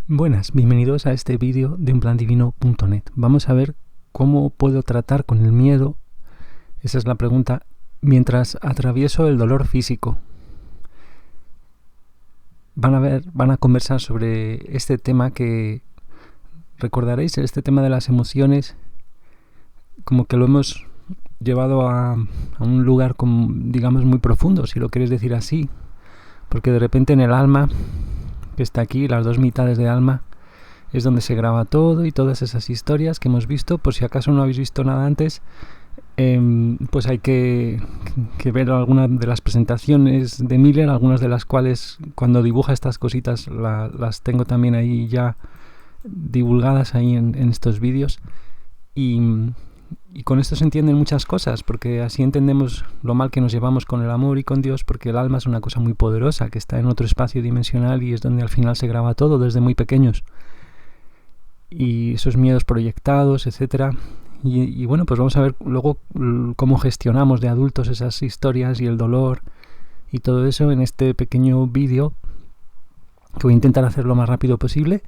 Buenas, bienvenidos a este vídeo de unplandivino.net. Vamos a ver cómo puedo tratar con el miedo, esa es la pregunta, mientras atravieso el dolor físico. Van a conversar sobre este tema que recordaréis, este tema de las emociones, como que lo hemos llevado a un lugar, digamos, muy profundo, si lo queréis decir así, porque de repente en el alma, que está aquí, las dos mitades de alma, es donde se graba todo y todas esas historias que hemos visto. Por si acaso no habéis visto nada antes, pues hay que ver algunas de las presentaciones de Miller, algunas de las cuales cuando dibuja estas cositas las tengo también ahí ya divulgadas ahí en estos vídeos, y con esto se entienden muchas cosas, porque así entendemos lo mal que nos llevamos con el amor y con Dios, porque el alma es una cosa muy poderosa que está en otro espacio dimensional y es donde al final se graba todo desde muy pequeños, y esos miedos proyectados, etcétera. Y bueno, pues vamos a ver luego cómo gestionamos de adultos esas historias y el dolor y todo eso en este pequeño vídeo, que voy a intentar hacer lo más rápido posible.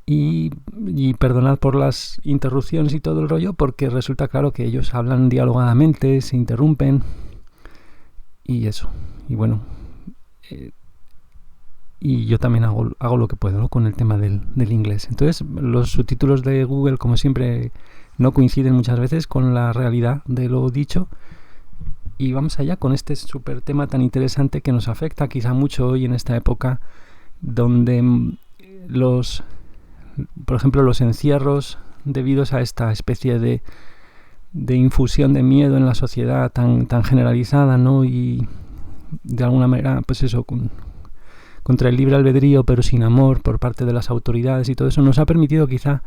Y perdonad por las interrupciones y todo el rollo, porque resulta claro que ellos hablan dialogadamente, se interrumpen y eso. Y bueno, y yo también hago lo que puedo, ¿no?, con el tema del inglés. Entonces los subtítulos de Google, como siempre, no coinciden muchas veces con la realidad de lo dicho. Y vamos allá con este súper tema tan interesante que nos afecta quizá mucho hoy en esta época, donde por ejemplo, los encierros debidos a esta especie de infusión de miedo en la sociedad tan generalizada, ¿no? Y de alguna manera, pues eso, contra el libre albedrío, pero sin amor por parte de las autoridades, y todo eso nos ha permitido quizá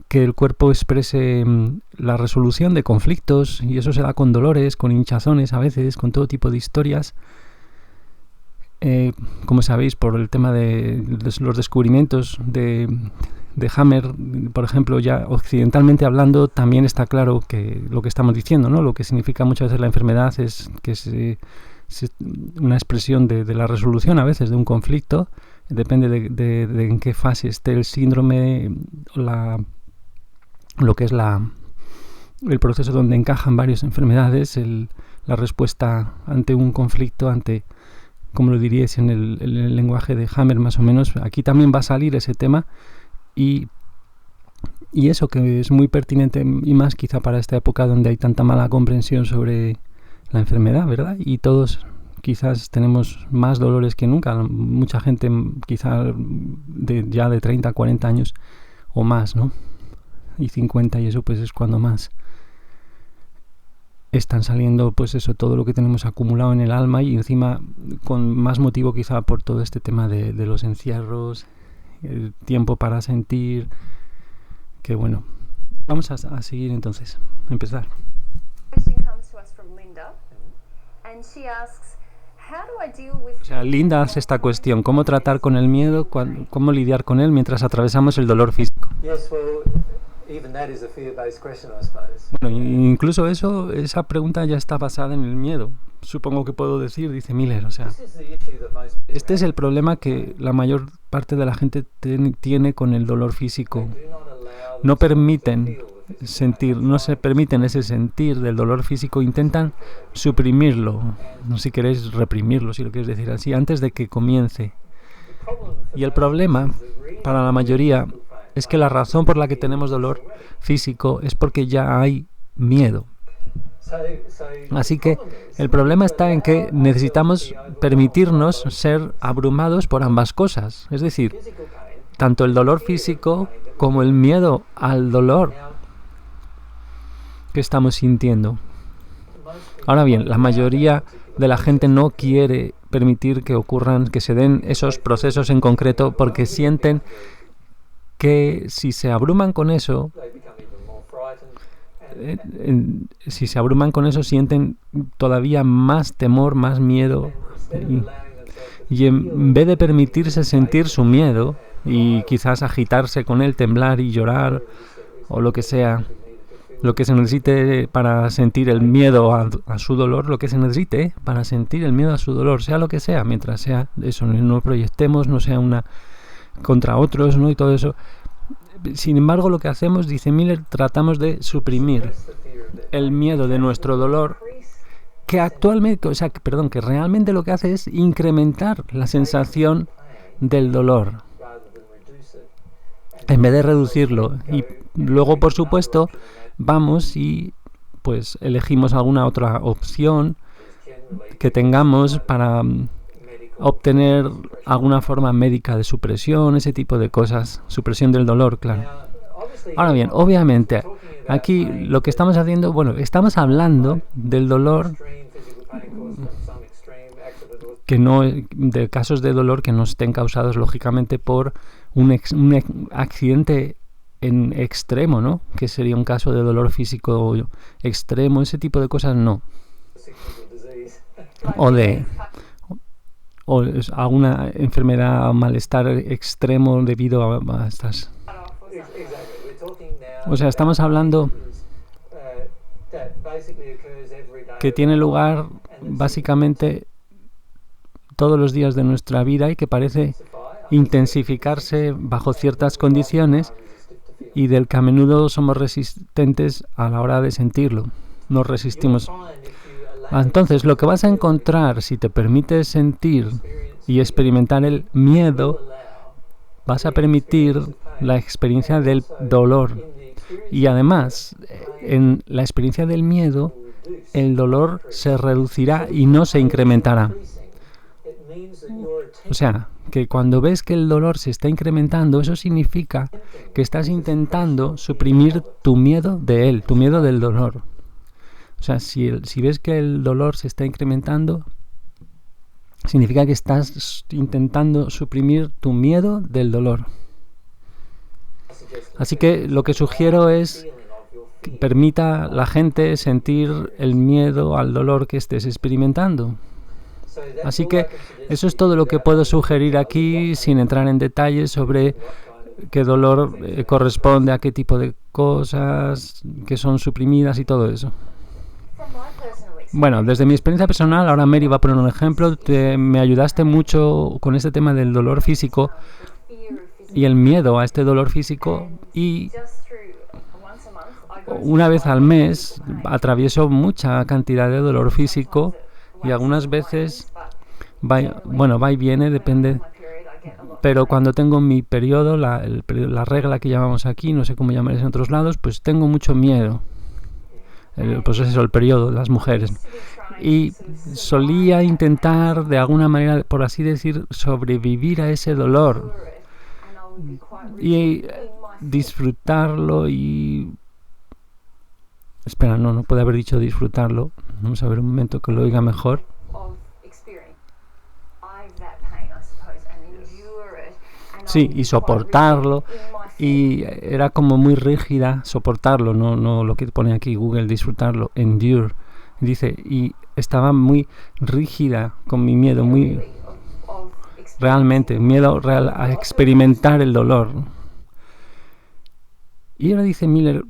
que el cuerpo exprese la resolución de conflictos, y eso se da con dolores, con hinchazones a veces, con todo tipo de historias. Como sabéis, por el tema de los descubrimientos de Hammer, por ejemplo, ya occidentalmente hablando, también está claro que lo que estamos diciendo, ¿no? Lo que significa muchas veces la enfermedad es que es una expresión de la resolución a veces de un conflicto. Depende de en qué fase esté el síndrome, lo que es el proceso donde encajan varias enfermedades, la respuesta ante un conflicto, como lo diríais en el lenguaje de Hammer más o menos. Aquí también va a salir ese tema, y eso que es muy pertinente, y más quizá para esta época donde hay tanta mala comprensión sobre la enfermedad, ¿verdad? Y todos quizás tenemos más dolores que nunca. Mucha gente quizá ya de 30, 40 años o más, ¿no? Y 50, y eso pues es cuando más están saliendo, pues eso, todo lo que tenemos acumulado en el alma, y encima con más motivo quizá por todo este tema de los encierros, el tiempo para sentir, que bueno, vamos a seguir entonces, a empezar. O sea, Linda hace esta cuestión: ¿cómo tratar con el miedo? ¿Cómo lidiar con él mientras atravesamos el dolor físico? Bueno, incluso esa pregunta ya está basada en el miedo, supongo que puedo decir, dice Miller. O sea, este es el problema que la mayor parte de la gente tiene con el dolor físico. No se permiten ese sentir del dolor físico, intentan suprimirlo, no, si queréis reprimirlo, si lo queréis decir así, antes de que comience. Y el problema para la mayoría es que la razón por la que tenemos dolor físico es porque ya hay miedo. Así que el problema está en que necesitamos permitirnos ser abrumados por ambas cosas, es decir, tanto el dolor físico como el miedo al dolor que estamos sintiendo. Ahora bien, la mayoría de la gente no quiere permitir que se den esos procesos en concreto, porque sienten que si se abruman con eso, sienten todavía más temor, más miedo, y en vez de permitirse sentir su miedo y quizás agitarse con él, temblar y llorar o lo que sea, lo que se necesite para sentir el miedo a su dolor, lo que se necesite para sentir el miedo a su dolor, sea lo que sea, mientras sea eso, no proyectemos, no sea contra otros, ¿no? Y todo eso. Sin embargo, lo que hacemos, dice Miller, tratamos de suprimir el miedo de nuestro dolor, que actualmente, que realmente lo que hace es incrementar la sensación del dolor en vez de reducirlo. Y luego, por supuesto, vamos y pues elegimos alguna otra opción que tengamos para obtener alguna forma médica de supresión, ese tipo de cosas, supresión del dolor, claro. Ahora bien, obviamente, aquí lo que estamos haciendo, estamos hablando del dolor, que no, de casos de dolor que no estén causados lógicamente por un accidente en extremo, ¿no? Que sería un caso de dolor físico extremo, ese tipo de cosas no. O alguna enfermedad o malestar extremo debido a estas. O sea, estamos hablando que tiene lugar básicamente todos los días de nuestra vida y que parece intensificarse bajo ciertas condiciones y del que a menudo somos resistentes a la hora de sentirlo. Nos resistimos. Entonces, lo que vas a encontrar si te permites sentir y experimentar el miedo, vas a permitir la experiencia del dolor. Y además, en la experiencia del miedo, el dolor se reducirá y no se incrementará. O sea, que cuando ves que el dolor se está incrementando, eso significa que estás intentando suprimir tu miedo de él, tu miedo del dolor. O sea, si ves que el dolor se está incrementando, significa que estás intentando suprimir tu miedo del dolor. Así que lo que sugiero es que permita a la gente sentir el miedo al dolor que estés experimentando. Así que eso es todo lo que puedo sugerir aquí, sin entrar en detalles sobre qué dolor corresponde a qué tipo de cosas que son suprimidas y todo eso. Bueno, desde mi experiencia personal, ahora Mary va a poner un ejemplo, me ayudaste mucho con este tema del dolor físico y el miedo a este dolor físico, y una vez al mes atravieso mucha cantidad de dolor físico y algunas veces va y viene, depende, pero cuando tengo mi periodo, la regla que llamamos aquí, no sé cómo llamáis en otros lados, pues tengo mucho miedo. Pues eso, el periodo de las mujeres. Y solía intentar, de alguna manera, por así decir, sobrevivir a ese dolor y disfrutarlo y... Espera, no puede haber dicho disfrutarlo. Vamos a ver un momento que lo oiga mejor. Sí, y soportarlo. Y era como muy rígida, soportarlo, no lo que pone aquí Google, disfrutarlo, endure. Dice, y estaba muy rígida con mi miedo, muy realmente, miedo real a experimentar el dolor. Y ahora dice Miller,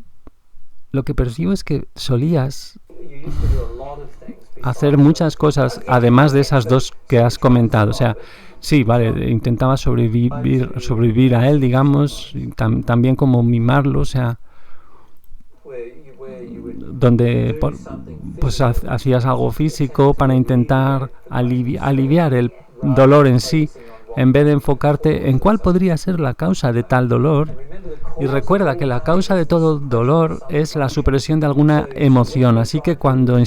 lo que percibo es que solías hacer muchas cosas, además de esas dos que has comentado. O sea, sí, vale, intentaba sobrevivir a él, digamos, también como mimarlo, o sea, donde pues hacías algo físico para intentar aliviar el dolor en sí, en vez de enfocarte en cuál podría ser la causa de tal dolor. Y recuerda que la causa de todo dolor es la supresión de alguna emoción, así que cuando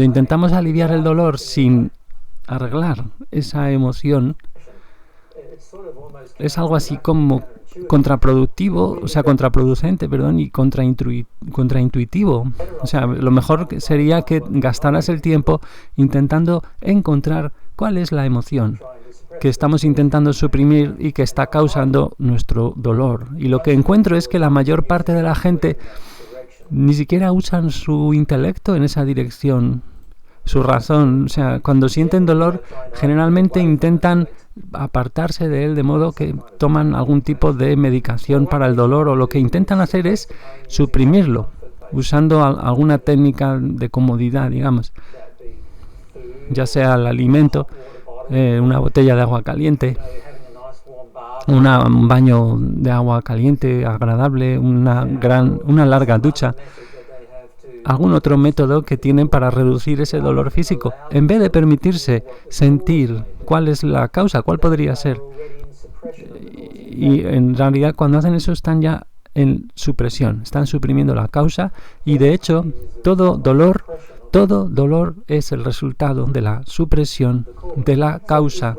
intentamos aliviar el dolor sin arreglar esa emoción, es algo así como contraproductivo, o sea, contraproducente, y contraintuitivo. O sea, lo mejor sería que gastaras el tiempo intentando encontrar cuál es la emoción que estamos intentando suprimir y que está causando nuestro dolor. Y lo que encuentro es que la mayor parte de la gente ni siquiera usan su intelecto en esa dirección, su razón. O sea, cuando sienten dolor, generalmente intentan apartarse de él, de modo que toman algún tipo de medicación para el dolor, o lo que intentan hacer es suprimirlo, usando alguna técnica de comodidad, digamos, ya sea el alimento, una botella de agua caliente, un baño de agua caliente, agradable, una larga ducha, algún otro método que tienen para reducir ese dolor físico, en vez de permitirse sentir cuál es la causa, cuál podría ser. Y en realidad cuando hacen eso están ya en supresión, están suprimiendo la causa, y de hecho todo dolor es el resultado de la supresión de la causa.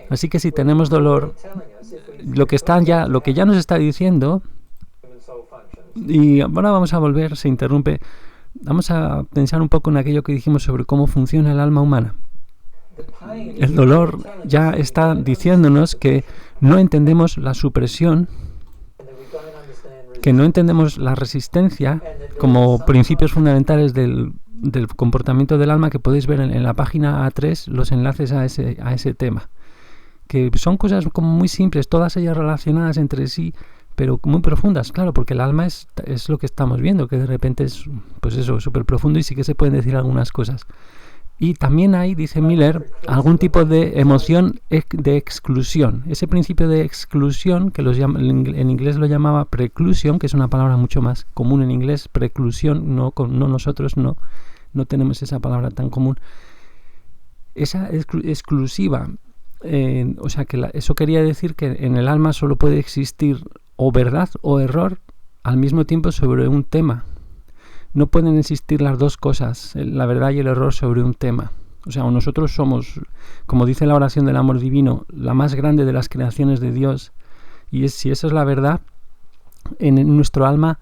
Así que si tenemos dolor, lo que ya nos está diciendo, y ahora vamos a volver, se interrumpe, vamos a pensar un poco en aquello que dijimos sobre cómo funciona el alma humana. El dolor ya está diciéndonos que no entendemos la supresión, que no entendemos la resistencia como principios fundamentales del comportamiento del alma, que podéis ver en la página A3 los enlaces a ese tema, que son cosas como muy simples, todas ellas relacionadas entre sí, pero muy profundas, claro, porque el alma es lo que estamos viendo, que de repente es, pues eso, súper profundo, y sí que se pueden decir algunas cosas. Y también hay, dice Miller, algún tipo de emoción de exclusión. Ese principio de exclusión, que en inglés lo llamaba preclusión, que es una palabra mucho más común en inglés, preclusión, nosotros no tenemos esa palabra tan común. Esa exclusiva, o sea que eso quería decir que en el alma solo puede existir o verdad o error al mismo tiempo sobre un tema. No pueden existir las dos cosas, la verdad y el error sobre un tema. O sea, nosotros somos, como dice la oración del amor divino, la más grande de las creaciones de Dios. Y si esa es la verdad, en nuestro alma,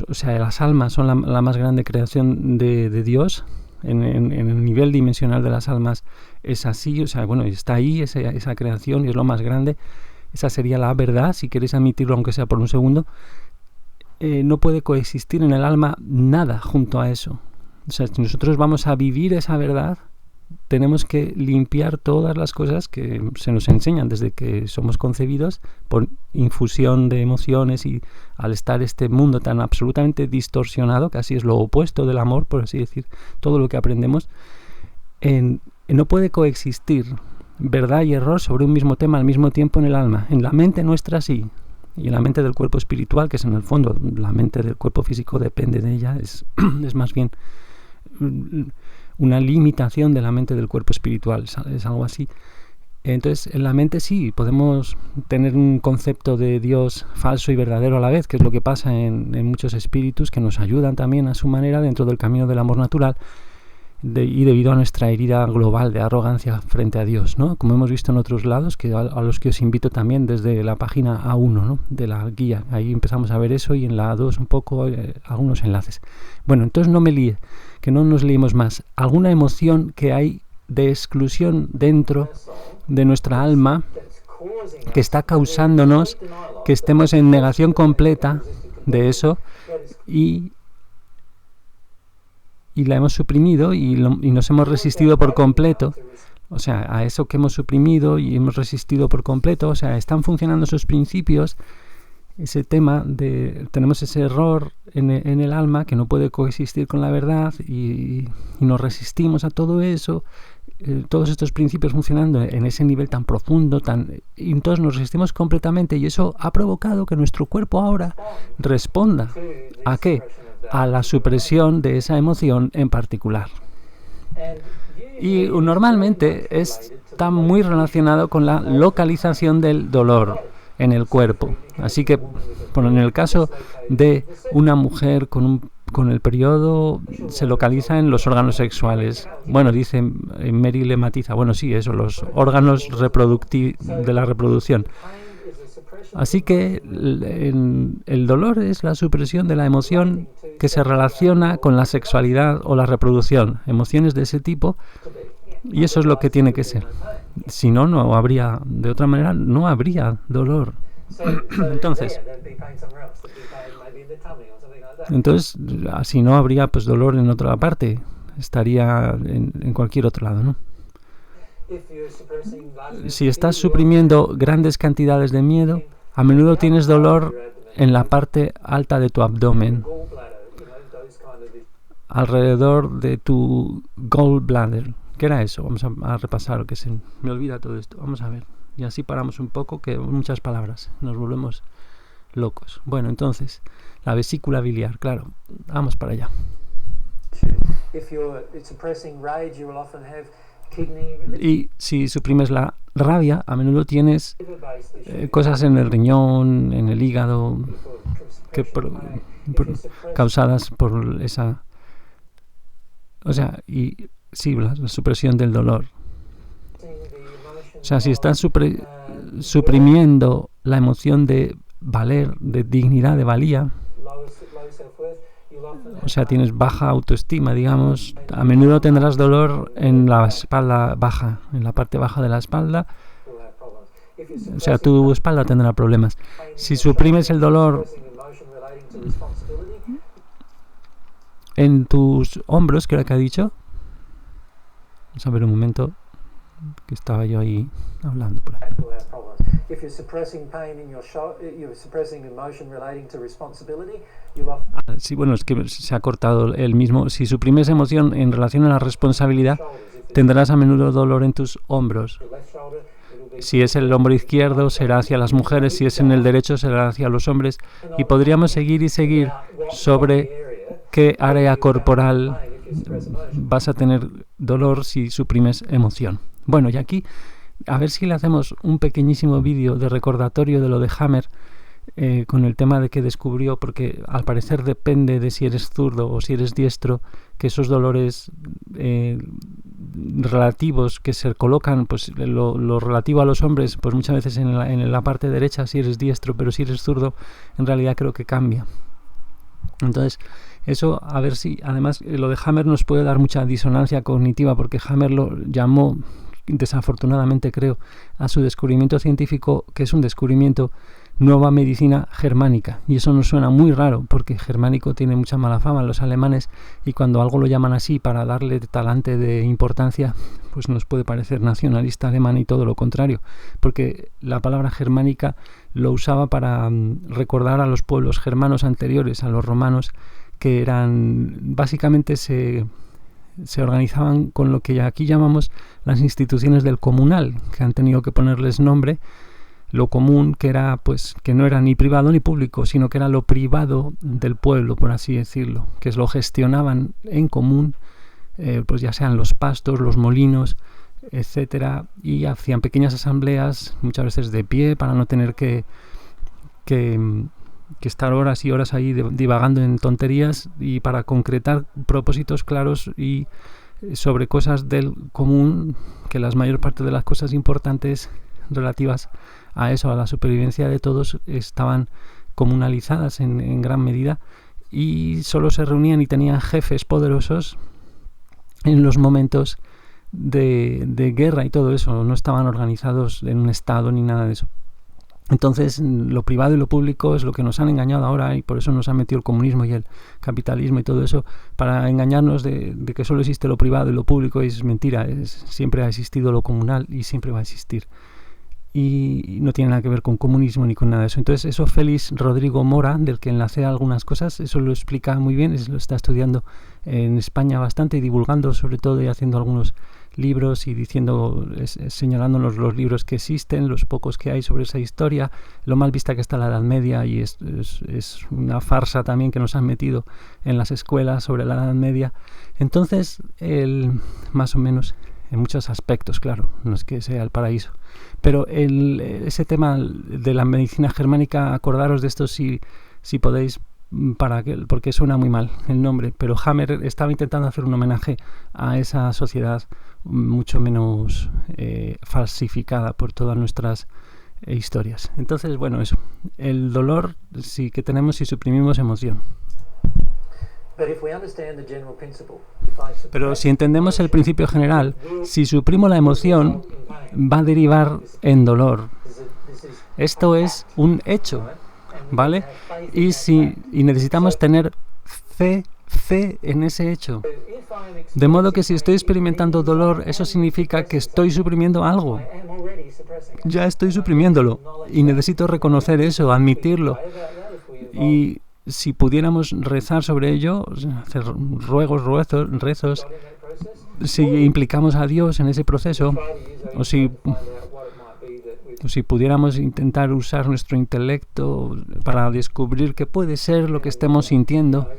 o sea, las almas son la más grande creación de Dios. En el nivel dimensional de las almas es así, o sea, bueno, está ahí esa creación y es lo más grande. Esa sería la verdad, si queréis admitirlo aunque sea por un segundo. No puede coexistir en el alma nada junto a eso. O sea, si nosotros vamos a vivir esa verdad, tenemos que limpiar todas las cosas que se nos enseñan desde que somos concebidos por infusión de emociones, y al estar este mundo tan absolutamente distorsionado, casi es lo opuesto del amor, por así decir, todo lo que aprendemos, no puede coexistir verdad y error sobre un mismo tema al mismo tiempo en el alma. En la mente nuestra sí, y en la mente del cuerpo espiritual, que es en el fondo la mente del cuerpo físico, depende de ella, es más bien una limitación de la mente del cuerpo espiritual, es algo así. Entonces en la mente sí podemos tener un concepto de Dios falso y verdadero a la vez, que es lo que pasa en muchos espíritus que nos ayudan también a su manera dentro del camino del amor natural, y debido a nuestra herida global de arrogancia frente a Dios, ¿no? Como hemos visto en otros lados, que a los que os invito también desde la página A1, ¿no?, de la guía. Ahí empezamos a ver eso, y en la A2 un poco algunos enlaces. Bueno, entonces no me líe, que no nos liemos más. Alguna emoción que hay de exclusión dentro de nuestra alma que está causándonos que estemos en negación completa de eso, y la hemos suprimido y nos hemos resistido por completo, o sea, a eso que hemos suprimido y hemos resistido por completo. O sea, están funcionando esos principios, ese tema de tenemos ese error en el alma que no puede coexistir con la verdad, y nos resistimos a todo eso, todos estos principios funcionando en ese nivel tan profundo, y entonces nos resistimos completamente, y eso ha provocado que nuestro cuerpo ahora responda ¿a qué? A la supresión de esa emoción en particular. Y normalmente está muy relacionado con la localización del dolor en el cuerpo. Así que, bueno, en el caso de una mujer con el periodo, se localiza en los órganos sexuales. Bueno, dice Mary, le matiza, bueno, sí, eso, los órganos de la reproducción. Así que el dolor es la supresión de la emoción que se relaciona con la sexualidad o la reproducción, emociones de ese tipo, y eso es lo que tiene que ser. Si no, no habría, de otra manera, no habría dolor. Entonces, así no habría pues dolor en otra parte, estaría en cualquier otro lado, ¿no? Si estás suprimiendo grandes cantidades de miedo, a menudo tienes dolor en la parte alta de tu abdomen, alrededor de tu gallbladder. ¿Qué era eso? Vamos a repasar, que se me olvida todo esto. Vamos a ver. Y así paramos un poco, que muchas palabras, nos volvemos locos. Bueno, entonces, la vesícula biliar, claro, vamos para allá. Y si suprimes la rabia, a menudo tienes cosas en el riñón, en el hígado, que causadas por esa... O sea, y sí, la supresión del dolor. O sea, si estás suprimiendo la emoción de valer, de dignidad, de valía, o sea, tienes baja autoestima, digamos, a menudo tendrás dolor en la espalda baja, en la parte baja de la espalda. O sea, tu espalda tendrá problemas. Si suprimes el dolor en tus hombros, ¿qué era que ha dicho? Vamos a ver un momento, que estaba yo ahí hablando por ahí. Sí, bueno, es que se ha cortado el mismo. Si suprimes emoción en relación a la responsabilidad, tendrás a menudo dolor en tus hombros. Si es el hombro izquierdo, será hacia las mujeres. Si es en el derecho, será hacia los hombres. Y podríamos seguir sobre qué área corporal vas a tener dolor si suprimes emoción. Bueno, y aquí, a ver si le hacemos un pequeñísimo vídeo de recordatorio de lo de Hammer, con el tema de que descubrió, porque al parecer depende de si eres zurdo o si eres diestro, que esos dolores relativos que se colocan, pues lo relativo a los hombres, pues muchas veces en la parte derecha si eres diestro, pero si eres zurdo, en realidad creo que cambia. Entonces, eso, a ver si, además, lo de Hammer nos puede dar mucha disonancia cognitiva, porque Hammer lo llamó, desafortunadamente creo, a su descubrimiento científico, que es un descubrimiento, nueva medicina germánica. Y eso nos suena muy raro, porque germánico tiene mucha mala fama en los alemanes, y cuando algo lo llaman así para darle talante de importancia, pues nos puede parecer nacionalista alemán, y todo lo contrario, porque la palabra germánica lo usaba para recordar a los pueblos germanos anteriores, a los romanos, que eran, básicamente se organizaban con lo que aquí llamamos las instituciones del comunal, que han tenido que ponerles nombre. Lo común, que era, pues, que no era ni privado ni público, sino que era lo privado del pueblo, por así decirlo, que lo gestionaban en común, pues ya sean los pastos, los molinos, etcétera, y hacían pequeñas asambleas, muchas veces de pie, para no tener que estar horas y horas ahí divagando en tonterías, y para concretar propósitos claros y sobre cosas del común, que la mayor parte de las cosas importantes relativas a eso, a la supervivencia de todos, estaban comunalizadas en gran medida, y solo se reunían y tenían jefes poderosos en los momentos de guerra y todo eso. No estaban organizados en un estado ni nada de eso. Entonces, lo privado y lo público es lo que nos han engañado ahora, y por eso nos han metido el comunismo y el capitalismo y todo eso, para engañarnos de que solo existe lo privado y lo público. Y es mentira, siempre ha existido lo comunal y siempre va a existir. Y no tiene nada que ver con comunismo ni con nada de eso. Entonces, eso Félix Rodrigo Mora, del que enlacé algunas cosas, eso lo explica muy bien, lo está estudiando en España bastante, y divulgando sobre todo, y haciendo algunos libros y diciendo, señalándonos los libros que existen, los pocos que hay sobre esa historia, lo mal vista que está la Edad Media, y es una farsa también que nos han metido en las escuelas sobre la Edad Media. Entonces, más o menos, en muchos aspectos, claro, no es que sea el paraíso, pero ese tema de la medicina germánica, acordaros de esto si podéis, porque suena muy mal el nombre, pero Hammer estaba intentando hacer un homenaje a esa sociedad mucho menos falsificada por todas nuestras historias. Entonces, bueno, eso, el dolor que tenemos si suprimimos emoción. Pero si entendemos el principio general, si suprimo la emoción, va a derivar en dolor. Esto es un hecho, ¿vale? Y necesitamos tener fe en ese hecho. De modo que si estoy experimentando dolor, eso significa que estoy suprimiendo algo. Ya estoy suprimiéndolo, y necesito reconocer eso, admitirlo. Y si pudiéramos rezar sobre ello, hacer rezos, si implicamos a Dios en ese proceso, o si si pudiéramos intentar usar nuestro intelecto para descubrir qué puede ser lo que estemos sintiendo,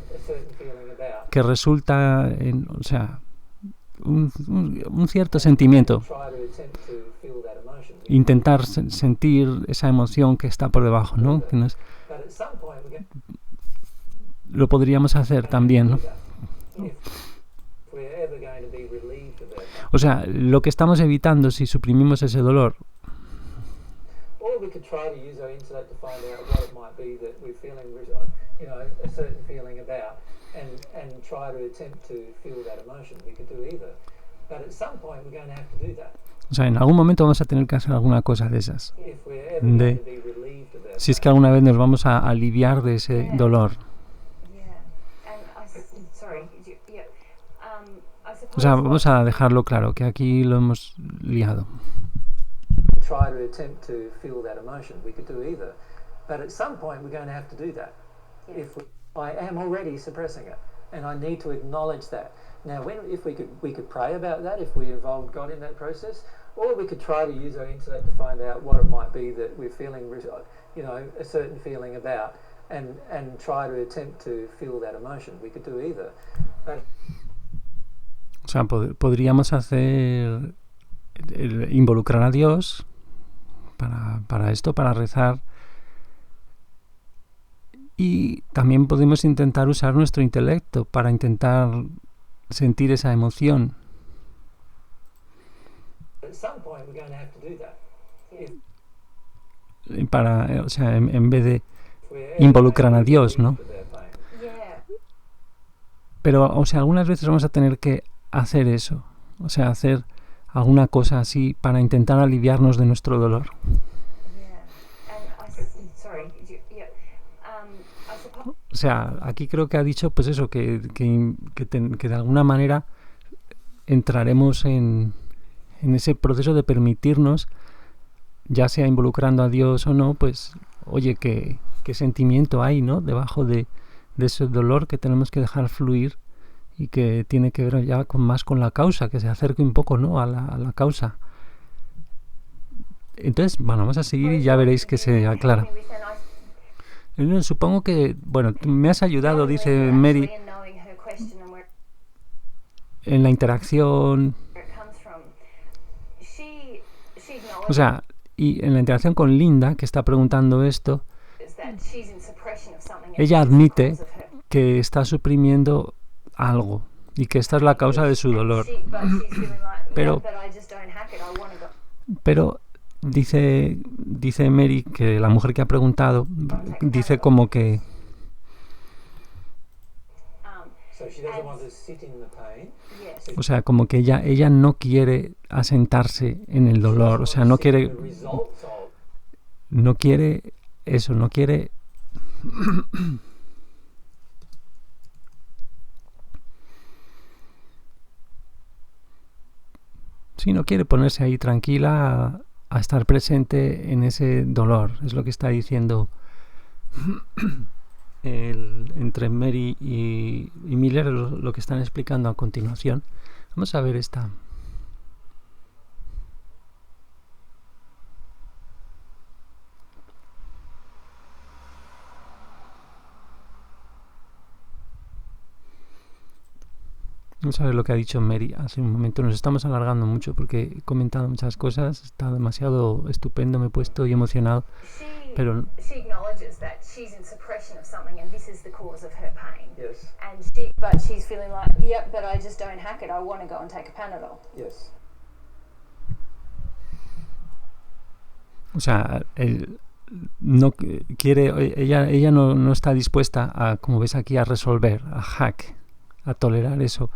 que resulta en, o sea, un cierto sentimiento, intentar sentir esa emoción que está por debajo, ¿no? Que lo podríamos hacer también, ¿no? O sea, lo que estamos evitando si suprimimos ese dolor, o sea, en algún momento vamos a tener que hacer alguna cosa de esas. Si es que alguna vez nos vamos a aliviar de ese dolor. O sea, vamos a dejarlo claro, que aquí lo hemos liado. Try to attempt to feel that emotion. We could do either. But at some point we're going to have to do that. If I am already suppressing it, and I need to acknowledge that. Now, if we could pray about that, if we involved God in that process, or we could try to use our intellect to find out what it might be that we're feeling, a certain feeling about, and try to attempt to feel that emotion. We could do either. But o sea, podríamos involucrar a Dios para esto, para rezar, y también podemos intentar usar nuestro intelecto para intentar sentir esa emoción. O sea, en vez de involucrar a Dios, ¿no? Pero, o sea, algunas veces vamos a tener que hacer eso, o sea, hacer alguna cosa así para intentar aliviarnos de nuestro dolor. O sea, aquí creo que ha dicho, pues eso, que de alguna manera entraremos en ese proceso de permitirnos, ya sea involucrando a Dios o no, pues, oye, qué sentimiento hay, ¿no? Debajo de ese dolor que tenemos que dejar fluir y que tiene que ver ya más con la causa, que se acerque un poco, ¿no? a la causa. Entonces, bueno, vamos a seguir y ya veréis que se aclara. Supongo que, bueno, me has ayudado, dice Mary, en la interacción. O sea, y en la interacción con Linda, que está preguntando esto, ella admite que está suprimiendo algo y que esta es la causa de su dolor. Pero dice Mary, que la mujer que ha preguntado, dice como que o sea, como que ella no quiere asentarse en el dolor, o sea, no quiere eso, no quiere sí, no quiere ponerse ahí tranquila a estar presente en ese dolor. Es lo que está diciendo entre Mary y Miller, lo que están explicando a continuación. Vamos a ver esta. Vamos a ver lo que ha dicho Mary hace un momento. Nos estamos alargando mucho porque he comentado muchas cosas. Está demasiado estupendo, me he puesto y emocionado. Pero she acknowledges that she's in suppression of something and this is the cause of her pain. Yes. But she's feeling like, yep, but I just don't hack it. I want to go and take a Panadol. Yes. O sea, no quiere, ella no está dispuesta a, como ves aquí, a resolver, a hack, a tolerar eso,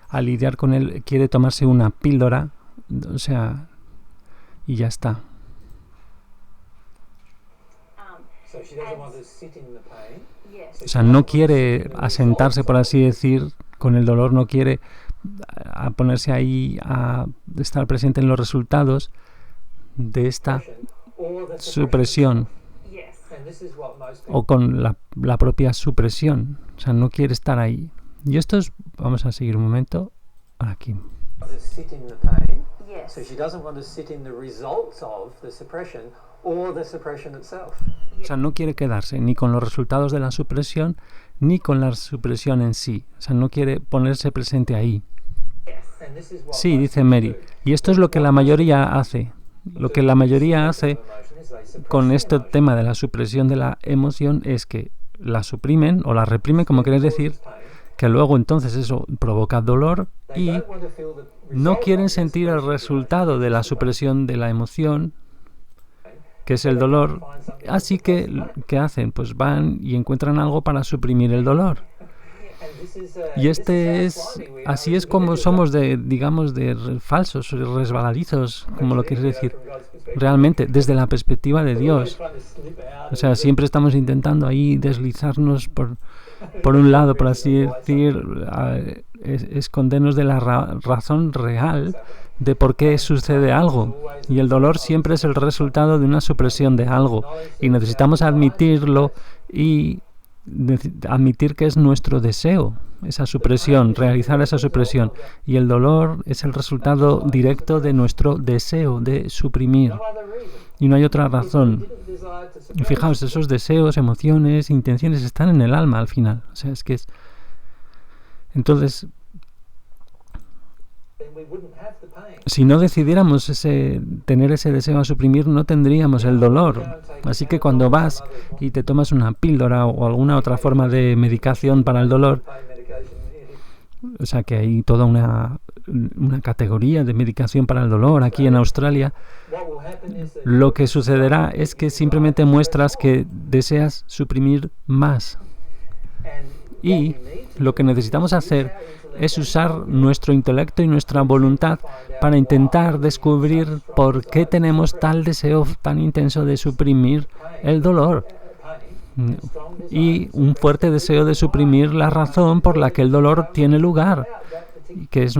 a lidiar con él. Quiere tomarse una píldora, o sea, y ya está. O sea, no quiere asentarse, por así decir, con el dolor, no quiere a ponerse ahí a estar presente en los resultados de esta supresión o con la propia supresión. O sea, no quiere estar ahí. Y esto es, vamos a seguir un momento aquí. So she doesn't want to sit in the results of the suppression or the suppression itself. O sea, no quiere quedarse ni con los resultados de la supresión ni con la supresión en sí. O sea, no quiere ponerse presente ahí. Sí, dice Mary. Y esto es lo que la mayoría hace. Lo que la mayoría hace con este tema de la supresión de la emoción es que la suprimen o la reprimen, como queréis decir, que luego entonces eso provoca dolor y no quieren sentir el resultado de la supresión de la emoción, que es el dolor. Así que, ¿qué hacen? Pues van y encuentran algo para suprimir el dolor. Y así es como somos digamos, falsos, resbaladizos, como lo quieres decir, realmente, desde la perspectiva de Dios. O sea, siempre estamos intentando ahí deslizarnos por un lado, por así decir, escondernos de la razón real de por qué sucede algo. Y el dolor siempre es el resultado de una supresión de algo. Y necesitamos admitirlo y admitir que es nuestro deseo, esa supresión, realizar esa supresión. Y el dolor es el resultado directo de nuestro deseo de suprimir. Y no hay otra razón. Y fijaos, esos deseos, emociones, intenciones están en el alma al final. O sea, es que es... Entonces, si no decidiéramos tener ese deseo a suprimir, no tendríamos el dolor. Así que cuando vas y te tomas una píldora o alguna otra forma de medicación para el dolor, o sea que hay toda una categoría de medicación para el dolor aquí en Australia, lo que sucederá es que simplemente muestras que deseas suprimir más. Y lo que necesitamos hacer es usar nuestro intelecto y nuestra voluntad para intentar descubrir por qué tenemos tal deseo tan intenso de suprimir el dolor. Y un fuerte deseo de suprimir la razón por la que el dolor tiene lugar, que es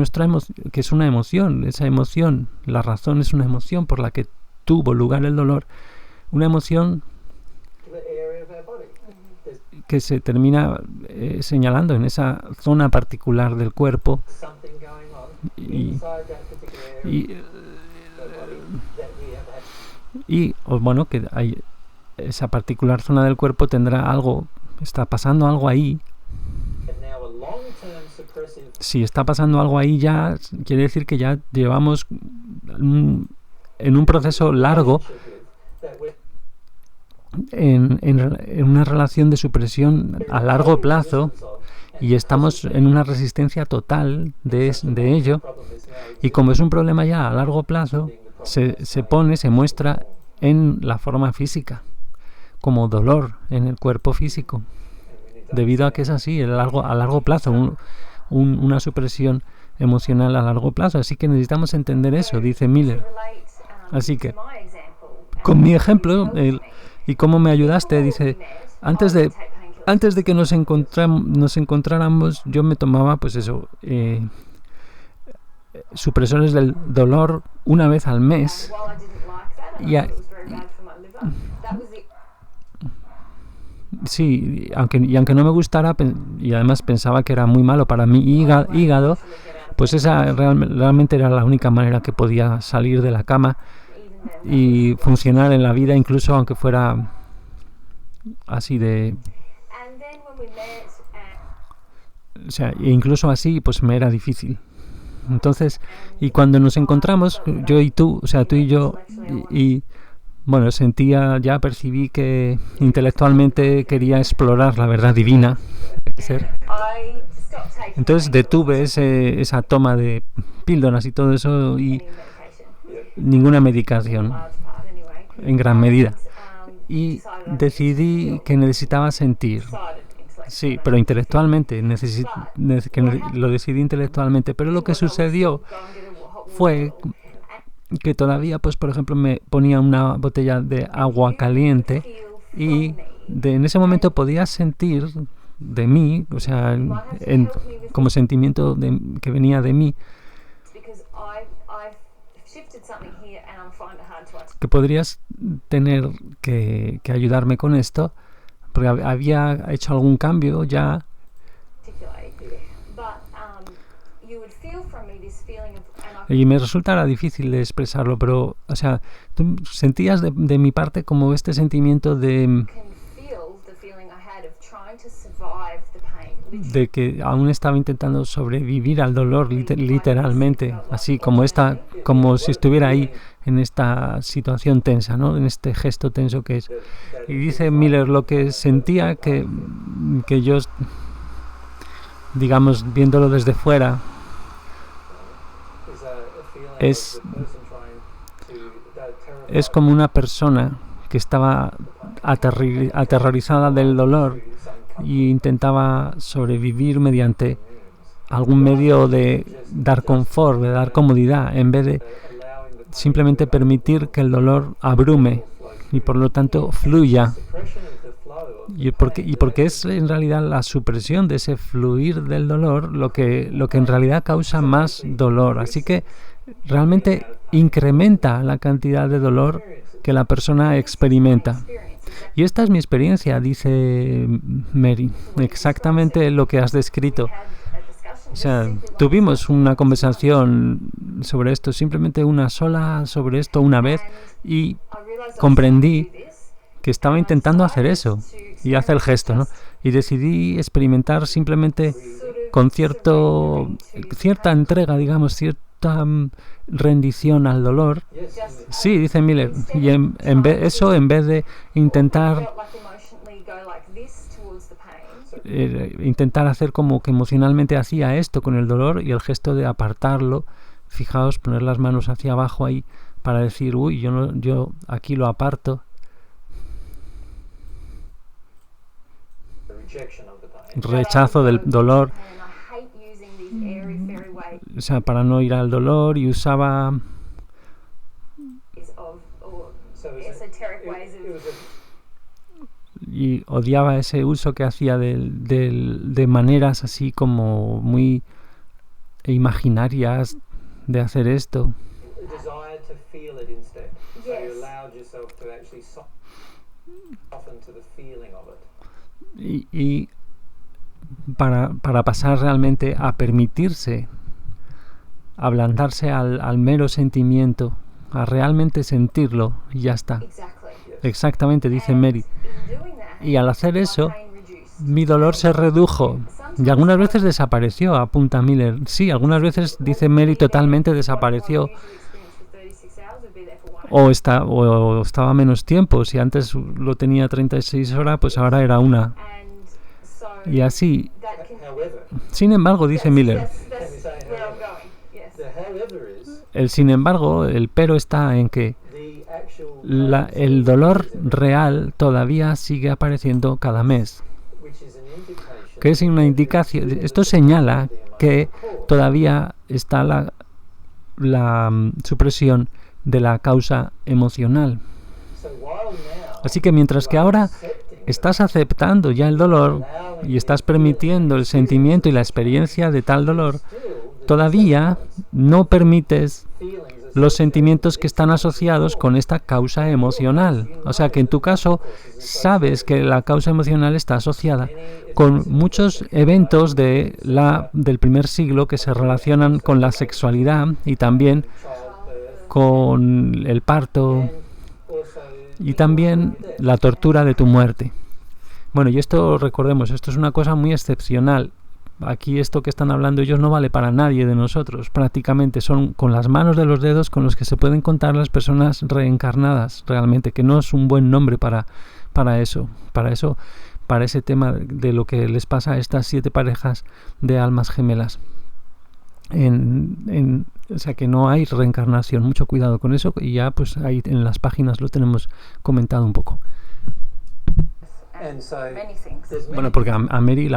que es una emoción. Esa emoción, la razón es una emoción por la que tuvo lugar el dolor, una emoción que se termina señalando en esa zona particular del cuerpo bueno, que hay esa particular zona del cuerpo tendrá algo, está pasando algo ahí. Si está pasando algo ahí, ya quiere decir que ya llevamos en un proceso largo en una relación de supresión a largo plazo, y estamos en una resistencia total de ello, y como es un problema ya a largo plazo, se muestra en la forma física, como dolor en el cuerpo físico, debido a que es así, a largo plazo, una supresión emocional a largo plazo. Así que necesitamos entender eso, dice Miller. Así que, con mi ejemplo, y cómo me ayudaste, dice, antes de que nos encontráramos, yo me tomaba, pues eso, supresores del dolor una vez al mes. Sí, aunque no me gustara, y además pensaba que era muy malo para mi hígado, pues esa realmente era la única manera que podía salir de la cama y funcionar en la vida, incluso aunque fuera así de... O sea, incluso así, pues me era difícil. Entonces, y cuando nos encontramos, yo y tú, o sea, tú y yo, y bueno, percibí que intelectualmente quería explorar la verdad divina. Entonces detuve esa toma de píldoras y todo eso, y ninguna medicación, en gran medida. Y decidí que necesitaba sentir. Sí, pero intelectualmente, lo decidí intelectualmente. Pero lo que sucedió fue que todavía, pues por ejemplo, me ponía una botella de agua caliente y en ese momento podía sentir de mí, o sea, como sentimiento que venía de mí, que podrías tener que ayudarme con esto, porque había hecho algún cambio ya. Y me resultara difícil de expresarlo, pero, o sea, tú sentías de mi parte como este sentimiento de que aún estaba intentando sobrevivir al dolor literalmente, así como si estuviera ahí en esta situación tensa, ¿no? En este gesto tenso que es. Y dice Miller, lo que sentía que yo, digamos, viéndolo desde fuera, es como una persona que estaba aterrorizada del dolor y intentaba sobrevivir mediante algún medio de dar confort, de dar comodidad, en vez de simplemente permitir que el dolor abrume y por lo tanto fluya. Y porque es en realidad la supresión de ese fluir del dolor lo que en realidad causa más dolor. Así que realmente incrementa la cantidad de dolor que la persona experimenta. Y esta es mi experiencia, dice Mary, exactamente lo que has descrito. O sea, tuvimos una conversación sobre esto, simplemente una sola sobre esto una vez, y comprendí que estaba intentando hacer eso, y hace el gesto, ¿no? Y decidí experimentar simplemente con cierta entrega, digamos, cierta rendición al dolor. Sí, dice Miller, y en vez de intentar hacer como que emocionalmente hacía esto con el dolor, y el gesto de apartarlo, fijaos, poner las manos hacia abajo ahí para decir, uy, yo aquí lo aparto. Rechazo del dolor, o sea, para no ir al dolor, y usaba y odiaba ese uso que hacía de maneras así como muy imaginarias de hacer esto. Y para pasar realmente a permitirse ablandarse al mero sentimiento, a realmente sentirlo, y ya está. Exactamente, dice Mary. Y al hacer eso, mi dolor se redujo y algunas veces desapareció, apunta Miller. Sí, algunas veces, dice Mary, totalmente desapareció. O estaba menos tiempo. Si antes lo tenía 36 horas, pues ahora era 1. Y así. Sin embargo, dice Miller, sin embargo, el pero está en que el dolor real todavía sigue apareciendo cada mes. Que es una indicación. Esto señala que todavía está la supresión de la causa emocional. Así que mientras que ahora estás aceptando ya el dolor y estás permitiendo el sentimiento y la experiencia de tal dolor, todavía no permites los sentimientos que están asociados con esta causa emocional. O sea que en tu caso sabes que la causa emocional está asociada con muchos eventos del primer siglo que se relacionan con la sexualidad y también con el parto y también la tortura de tu muerte. Bueno, y esto, recordemos, esto es una cosa muy excepcional. Aquí esto que están hablando ellos no vale para nadie de nosotros. Prácticamente son con las manos de los dedos con los que se pueden contar las personas reencarnadas, realmente, que no es un buen nombre para eso. Para ese tema de lo que les pasa a estas 7 parejas de almas gemelas. O sea que no hay reencarnación. Mucho cuidado con eso, y ya pues ahí en las páginas lo tenemos comentado un poco. Bueno, porque a Mary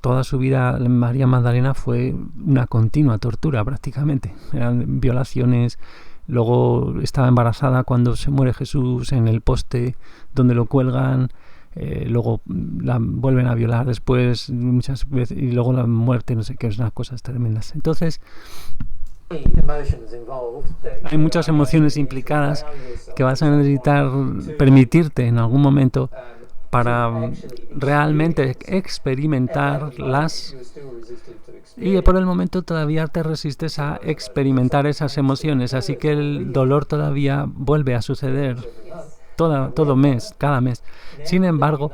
toda su vida, María Magdalena, fue una continua tortura prácticamente. Eran violaciones. Luego estaba embarazada cuando se muere Jesús en el poste donde lo cuelgan. Luego la vuelven a violar después muchas veces, y luego la muerte, no sé qué, es unas cosas tremendas. Entonces hay muchas emociones implicadas que vas a necesitar permitirte en algún momento para realmente experimentarlas, y por el momento todavía te resistes a experimentar esas emociones, así que el dolor todavía vuelve a suceder todo mes, cada mes. Sin embargo,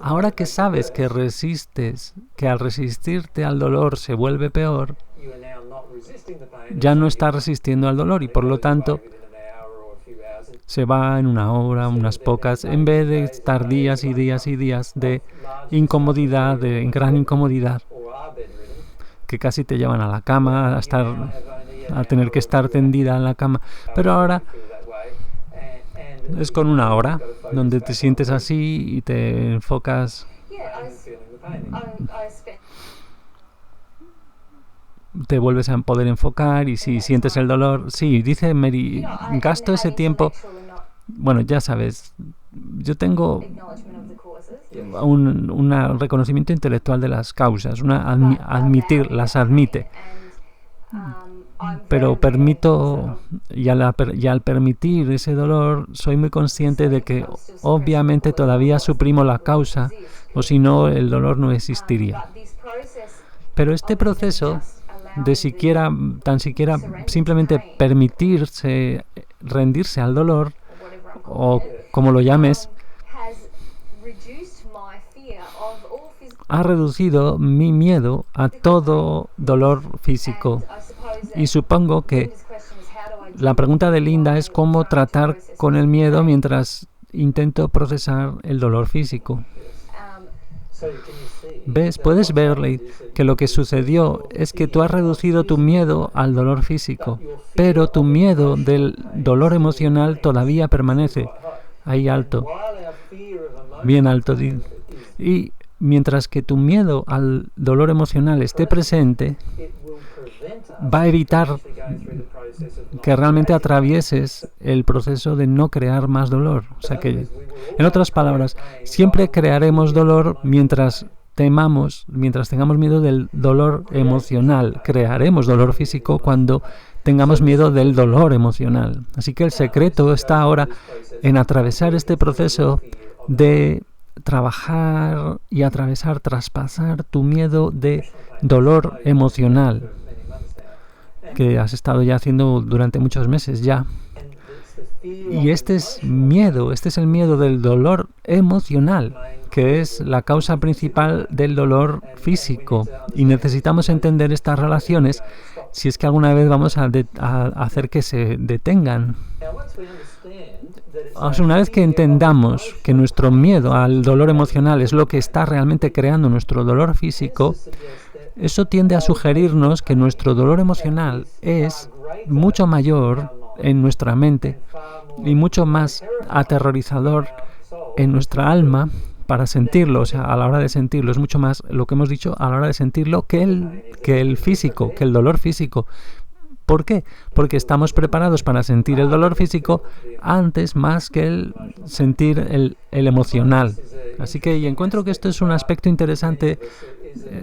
ahora que sabes que resistes, que al resistirte al dolor se vuelve peor, ya no estás resistiendo al dolor y por lo tanto se va en una hora, unas pocas, en vez de estar días y días y días de incomodidad, de gran incomodidad, que casi te llevan a la cama, a tener que estar tendida en la cama. Pero ahora es con una hora donde te sientes así y te enfocas. Te vuelves a poder enfocar y si sientes el dolor, sí, dice Mary, gasto ese tiempo. Bueno, ya sabes, yo tengo un reconocimiento intelectual de las causas, las admite. Pero permito, y al permitir ese dolor, soy muy consciente de que obviamente todavía suprimo la causa, o si no, el dolor no existiría. Pero este proceso de tan siquiera simplemente permitirse rendirse al dolor, o como lo llames, ha reducido mi miedo a todo dolor físico. Y supongo que la pregunta de Linda es cómo tratar con el miedo mientras intento procesar el dolor físico. Puedes verle que lo que sucedió es que tú has reducido tu miedo al dolor físico, pero tu miedo del dolor emocional todavía permanece ahí alto, bien alto. Y mientras que tu miedo al dolor emocional esté presente, va a evitar que realmente atravieses el proceso de no crear más dolor. O sea que, en otras palabras, siempre crearemos dolor mientras tengamos miedo del dolor emocional. Crearemos dolor físico cuando tengamos miedo del dolor emocional. Así que el secreto está ahora en atravesar este proceso de trabajar y traspasar tu miedo de dolor emocional, que has estado ya haciendo durante muchos meses ya. Y este es el miedo del dolor emocional, que es la causa principal del dolor físico. Y necesitamos entender estas relaciones si es que alguna vez vamos a hacer que se detengan. O sea, una vez que entendamos que nuestro miedo al dolor emocional es lo que está realmente creando nuestro dolor físico, eso tiende a sugerirnos que nuestro dolor emocional es mucho mayor en nuestra mente y mucho más aterrorizador en nuestra alma para sentirlo. O sea, a la hora de sentirlo es mucho más lo que hemos dicho a la hora de sentirlo que el físico, que el dolor físico. ¿Por qué? Porque estamos preparados para sentir el dolor físico antes más que el sentir el emocional. Así que encuentro que esto es un aspecto interesante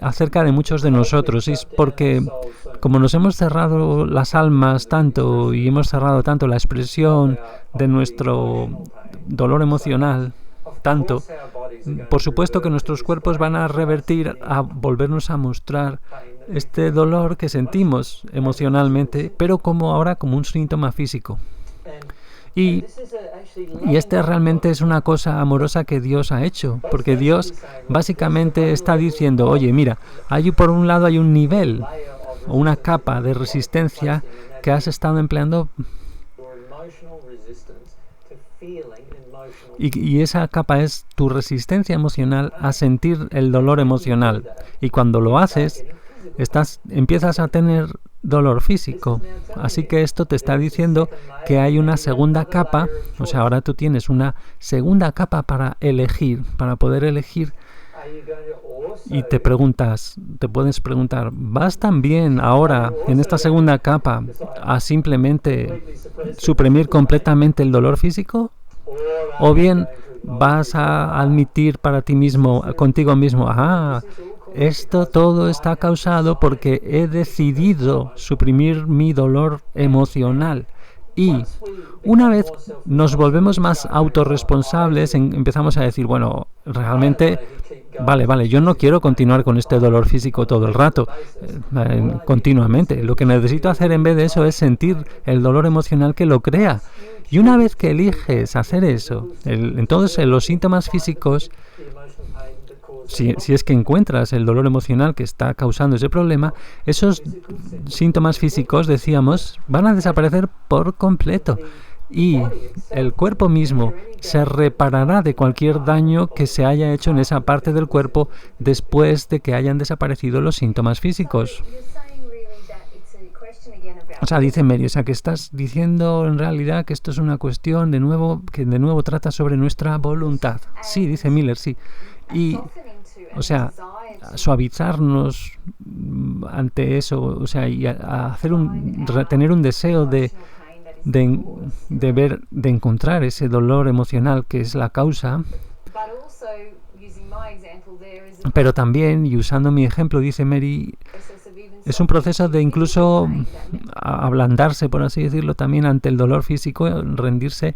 acerca de muchos de nosotros. Es porque como nos hemos cerrado las almas tanto y hemos cerrado tanto la expresión de nuestro dolor emocional, tanto, por supuesto que nuestros cuerpos van a revertir, a volvernos a mostrar este dolor que sentimos emocionalmente, pero ahora como un síntoma físico. Y este realmente es una cosa amorosa que Dios ha hecho, porque Dios básicamente está diciendo, oye, mira, por un lado hay un nivel o una capa de resistencia que has estado empleando, y esa capa es tu resistencia emocional a sentir el dolor emocional. Y cuando lo haces, empiezas a tener dolor físico. Así que esto te está diciendo que hay una segunda capa. O sea, ahora tú tienes una segunda capa para poder elegir. Y te puedes preguntar, ¿vas también ahora en esta segunda capa a simplemente suprimir completamente el dolor físico? ¿O bien vas a admitir para ti mismo, contigo mismo, esto todo está causado porque he decidido suprimir mi dolor emocional? Y una vez nos volvemos más autorresponsables, empezamos a decir, bueno, realmente, vale, yo no quiero continuar con este dolor físico todo el rato, continuamente. Lo que necesito hacer en vez de eso es sentir el dolor emocional que lo crea. Y una vez que eliges hacer eso, entonces los síntomas físicos, si es que encuentras el dolor emocional que está causando ese problema, esos síntomas físicos, decíamos, van a desaparecer por completo. Y el cuerpo mismo se reparará de cualquier daño que se haya hecho en esa parte del cuerpo después de que hayan desaparecido los síntomas físicos. O sea, dice Mary, o sea, que estás diciendo en realidad que esto es una cuestión que de nuevo trata sobre nuestra voluntad. Sí, dice Miller, sí. Y, o sea, suavizarnos ante eso, o sea, y tener un deseo de encontrar ese dolor emocional que es la causa. Pero también, y usando mi ejemplo, dice Mary, es un proceso de incluso ablandarse, por así decirlo, también ante el dolor físico, rendirse,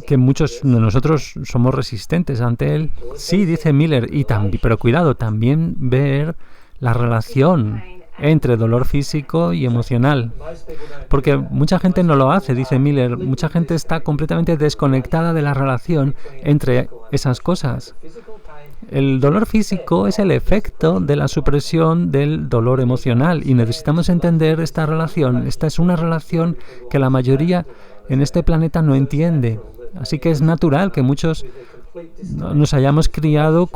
que muchos de nosotros somos resistentes ante él. Sí, dice Miller, pero cuidado, también ver la relación entre dolor físico y emocional. Porque mucha gente no lo hace, dice Miller, mucha gente está completamente desconectada de la relación entre esas cosas. El dolor físico es el efecto de la supresión del dolor emocional y necesitamos entender esta relación. Esta es una relación que la mayoría en este planeta no entiende. Así que es natural que muchos nos hayamos criado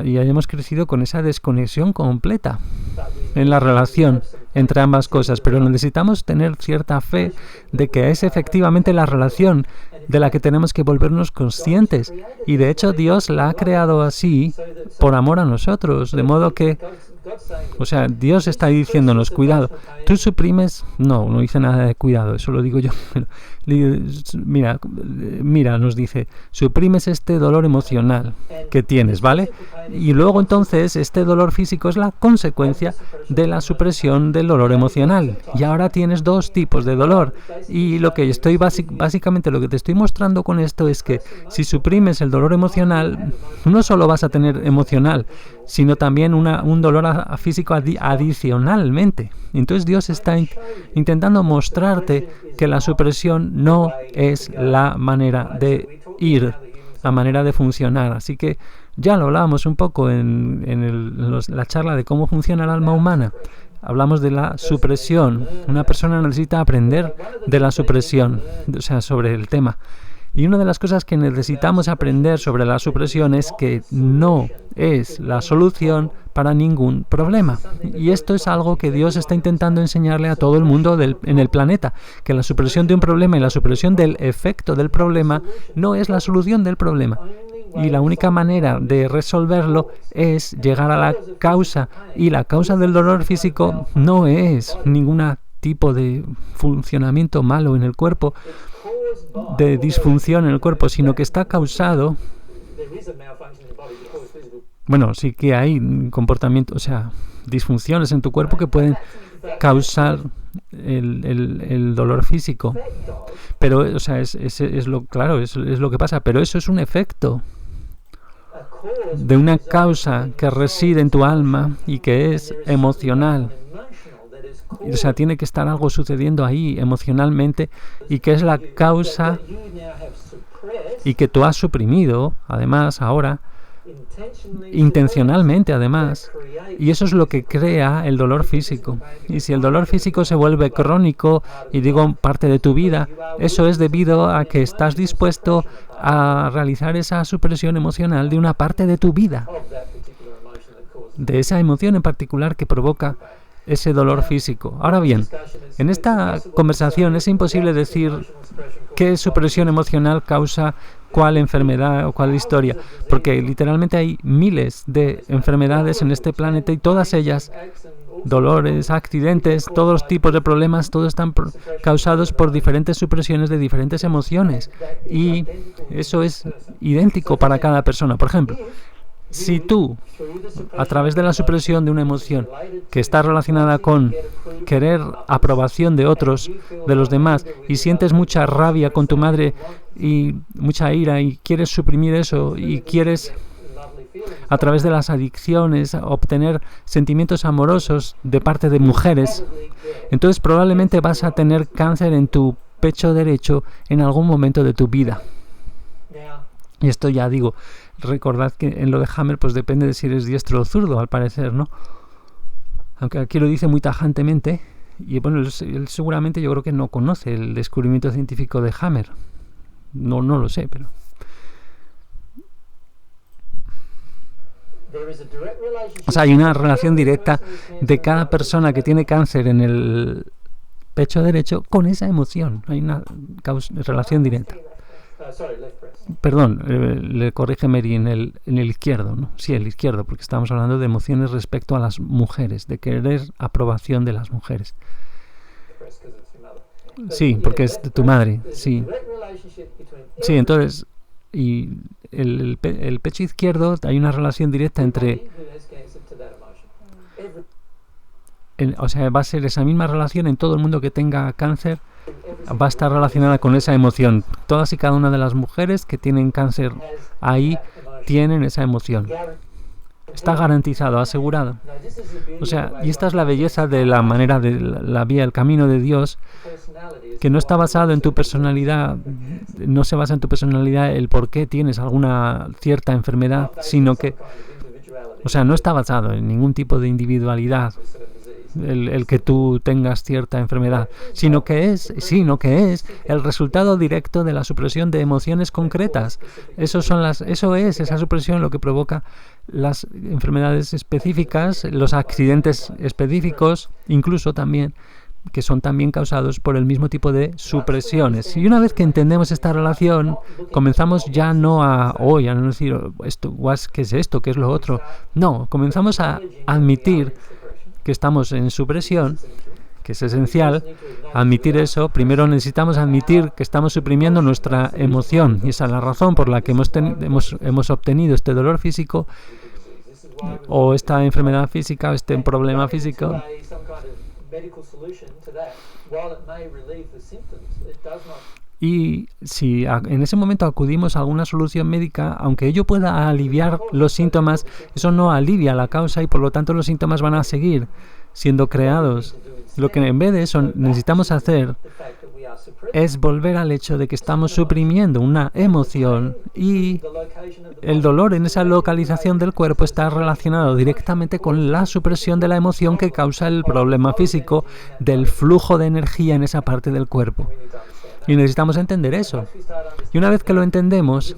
y hayamos crecido con esa desconexión completa en la relación entre ambas cosas. Pero necesitamos tener cierta fe de que es efectivamente la relación de la que tenemos que volvernos conscientes. Y de hecho Dios la ha creado así por amor a nosotros. De modo que, o sea, Dios está diciéndonos, cuidado, tú suprimes, no dice nada de cuidado, eso lo digo yo. Mira, nos dice, suprimes este dolor emocional que tienes, ¿vale? Y luego entonces este dolor físico es la consecuencia de la supresión del dolor emocional. Y ahora tienes dos tipos de dolor. Y lo que básicamente lo que te estoy mostrando con esto es que si suprimes el dolor emocional, no solo vas a tener emocional, sino también un dolor físico adicionalmente. Entonces Dios está intentando mostrarte que la supresión no es la manera de ir, la manera de funcionar. Así que ya lo hablábamos un poco en la charla de cómo funciona el alma humana. Hablamos de la supresión. Una persona necesita aprender de la supresión, o sea, sobre el tema. Y una de las cosas que necesitamos aprender sobre la supresión es que no es la solución para ningún problema. Y esto es algo que Dios está intentando enseñarle a todo el mundo en el planeta, que la supresión de un problema y la supresión del efecto del problema no es la solución del problema. Y la única manera de resolverlo es llegar a la causa. Y la causa del dolor físico no es ningún tipo de funcionamiento malo en el cuerpo, de disfunción en el cuerpo, sino que está causado. Bueno, sí que hay comportamientos, o sea, disfunciones en tu cuerpo que pueden causar el dolor físico. Pero, o sea, es lo que pasa, pero eso es un efecto de una causa que reside en tu alma y que es emocional. O sea, tiene que estar algo sucediendo ahí emocionalmente y que es la causa y que tú has suprimido, además, ahora, intencionalmente, además. Y eso es lo que crea el dolor físico. Y si el dolor físico se vuelve crónico, y digo parte de tu vida, eso es debido a que estás dispuesto a realizar esa supresión emocional de una parte de tu vida, de esa emoción en particular que provoca ese dolor físico. Ahora bien, en esta conversación es imposible decir qué supresión emocional causa cuál enfermedad o cuál historia, porque literalmente hay miles de enfermedades en este planeta y todas ellas, dolores, accidentes, todos los tipos de problemas, todos están causados por diferentes supresiones de diferentes emociones y eso es idéntico para cada persona. Por ejemplo, Si tú, a través de la supresión de una emoción que está relacionada con querer aprobación de otros, de los demás, y sientes mucha rabia con tu madre y mucha ira y quieres suprimir eso y quieres, a través de las adicciones, obtener sentimientos amorosos de parte de mujeres, entonces probablemente vas a tener cáncer en tu pecho derecho en algún momento de tu vida. Y esto ya digo, recordad que en lo de Hammer pues depende de si eres diestro o zurdo, al parecer, ¿no? Aunque aquí lo dice muy tajantemente, y bueno, él seguramente yo creo que no conoce el descubrimiento científico de Hammer. No lo sé, pero... O sea, hay una relación directa de cada persona que tiene cáncer en el pecho derecho con esa emoción. Hay una relación directa. Perdón, le corrige Mary, en el izquierdo, ¿no? Sí, el izquierdo, porque estamos hablando de emociones respecto a las mujeres, de querer aprobación de las mujeres. Sí, porque es de tu madre, sí. Sí, entonces, y el pecho izquierdo, hay una relación directa entre... o sea, va a ser esa misma relación en todo el mundo que tenga cáncer, va a estar relacionada con esa emoción. Todas y cada una de las mujeres que tienen cáncer ahí tienen esa emoción. Está garantizado, asegurado. O sea, y esta es la belleza de la manera de la vía, el camino de Dios, que no está basado en tu personalidad, no se basa en tu personalidad el por qué tienes alguna cierta enfermedad, sino que, o sea, no está basado en ningún tipo de individualidad, el que tú tengas cierta enfermedad, sino que es el resultado directo de la supresión de emociones concretas. Eso es esa supresión lo que provoca las enfermedades específicas, los accidentes específicos, incluso también, que son también causados por el mismo tipo de supresiones. Y una vez que entendemos esta relación, comenzamos ya no a decir, ¿qué es esto? ¿Qué es lo otro? No, comenzamos a admitir que estamos en supresión, que es esencial. Admitir eso, primero necesitamos admitir que estamos suprimiendo nuestra emoción, y esa es la razón por la que hemos obtenido este dolor físico o esta enfermedad física o este problema físico. Y si en ese momento acudimos a alguna solución médica, aunque ello pueda aliviar los síntomas, eso no alivia la causa y por lo tanto los síntomas van a seguir siendo creados. Lo que en vez de eso necesitamos hacer es volver al hecho de que estamos suprimiendo una emoción y el dolor en esa localización del cuerpo está relacionado directamente con la supresión de la emoción que causa el problema físico del flujo de energía en esa parte del cuerpo. Y necesitamos entender eso. Y una vez que lo entendemos,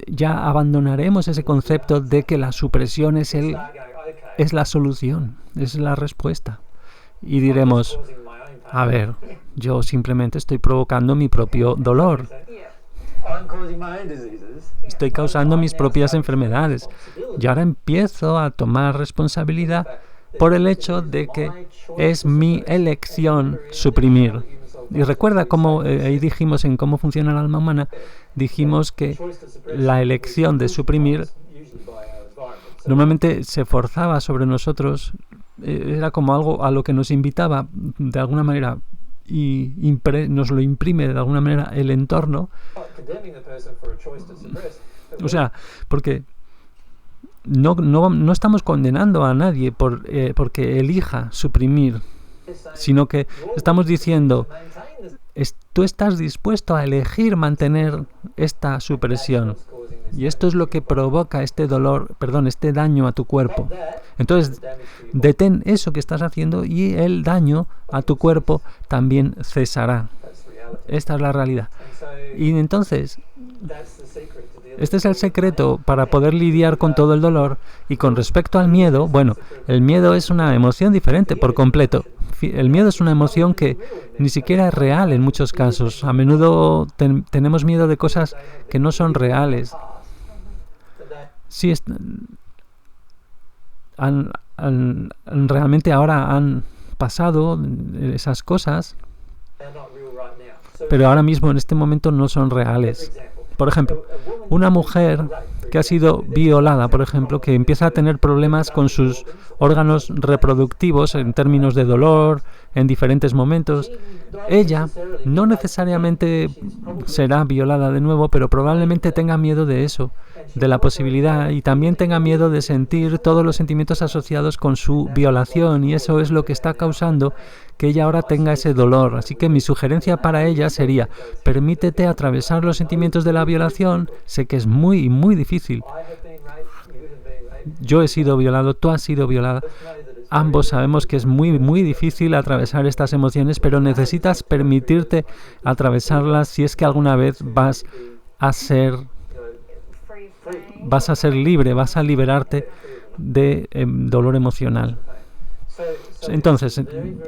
ya abandonaremos ese concepto de que la supresión es la solución, es la respuesta. Y diremos, a ver, yo simplemente estoy provocando mi propio dolor. Estoy causando mis propias enfermedades. Y ahora empiezo a tomar responsabilidad por el hecho de que es mi elección suprimir. Y recuerda cómo ahí dijimos en cómo funciona el alma humana, dijimos que la elección de suprimir normalmente se forzaba sobre nosotros, era como algo a lo que nos invitaba de alguna manera y nos lo imprime de alguna manera el entorno. O sea, porque no estamos condenando a nadie porque elija suprimir, sino que estamos diciendo, tú estás dispuesto a elegir mantener esta supresión. Y esto es lo que provoca este daño a tu cuerpo. Entonces, detén eso que estás haciendo y el daño a tu cuerpo también cesará. Esta es la realidad. Y entonces, este es el secreto para poder lidiar con todo el dolor. Y con respecto al miedo, bueno, el miedo es una emoción diferente por completo. El miedo es una emoción que ni siquiera es real en muchos casos. A menudo tenemos miedo de cosas que no son reales. Sí, realmente ahora han pasado esas cosas, pero ahora mismo en este momento no son reales. Por ejemplo, una mujer que ha sido violada, por ejemplo, que empieza a tener problemas con sus órganos reproductivos en términos de dolor en diferentes momentos, ella no necesariamente será violada de nuevo, pero probablemente tenga miedo de eso, de la posibilidad, y también tenga miedo de sentir todos los sentimientos asociados con su violación, y eso es lo que está causando que ella ahora tenga ese dolor. Así que mi sugerencia para ella sería: permítete atravesar los sentimientos de la violación. Sé que es muy, muy difícil. Yo he sido violado, tú has sido violada. Ambos sabemos que es muy, muy difícil atravesar estas emociones, pero necesitas permitirte atravesarlas si es que alguna vez vas a ser libre, vas a liberarte de dolor emocional. Entonces,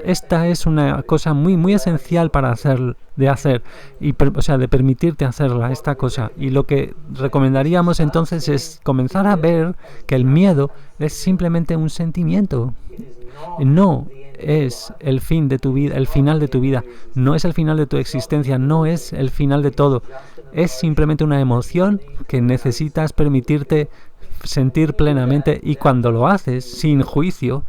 esta es una cosa muy, muy esencial para hacer, de permitirte hacerla, esta cosa. Y lo que recomendaríamos entonces es comenzar a ver que el miedo es simplemente un sentimiento. No es el fin de tu vida, el final de tu vida. No es el final de tu existencia. No es el final de todo. Es simplemente una emoción que necesitas permitirte sentir plenamente, y cuando lo haces sin juicio,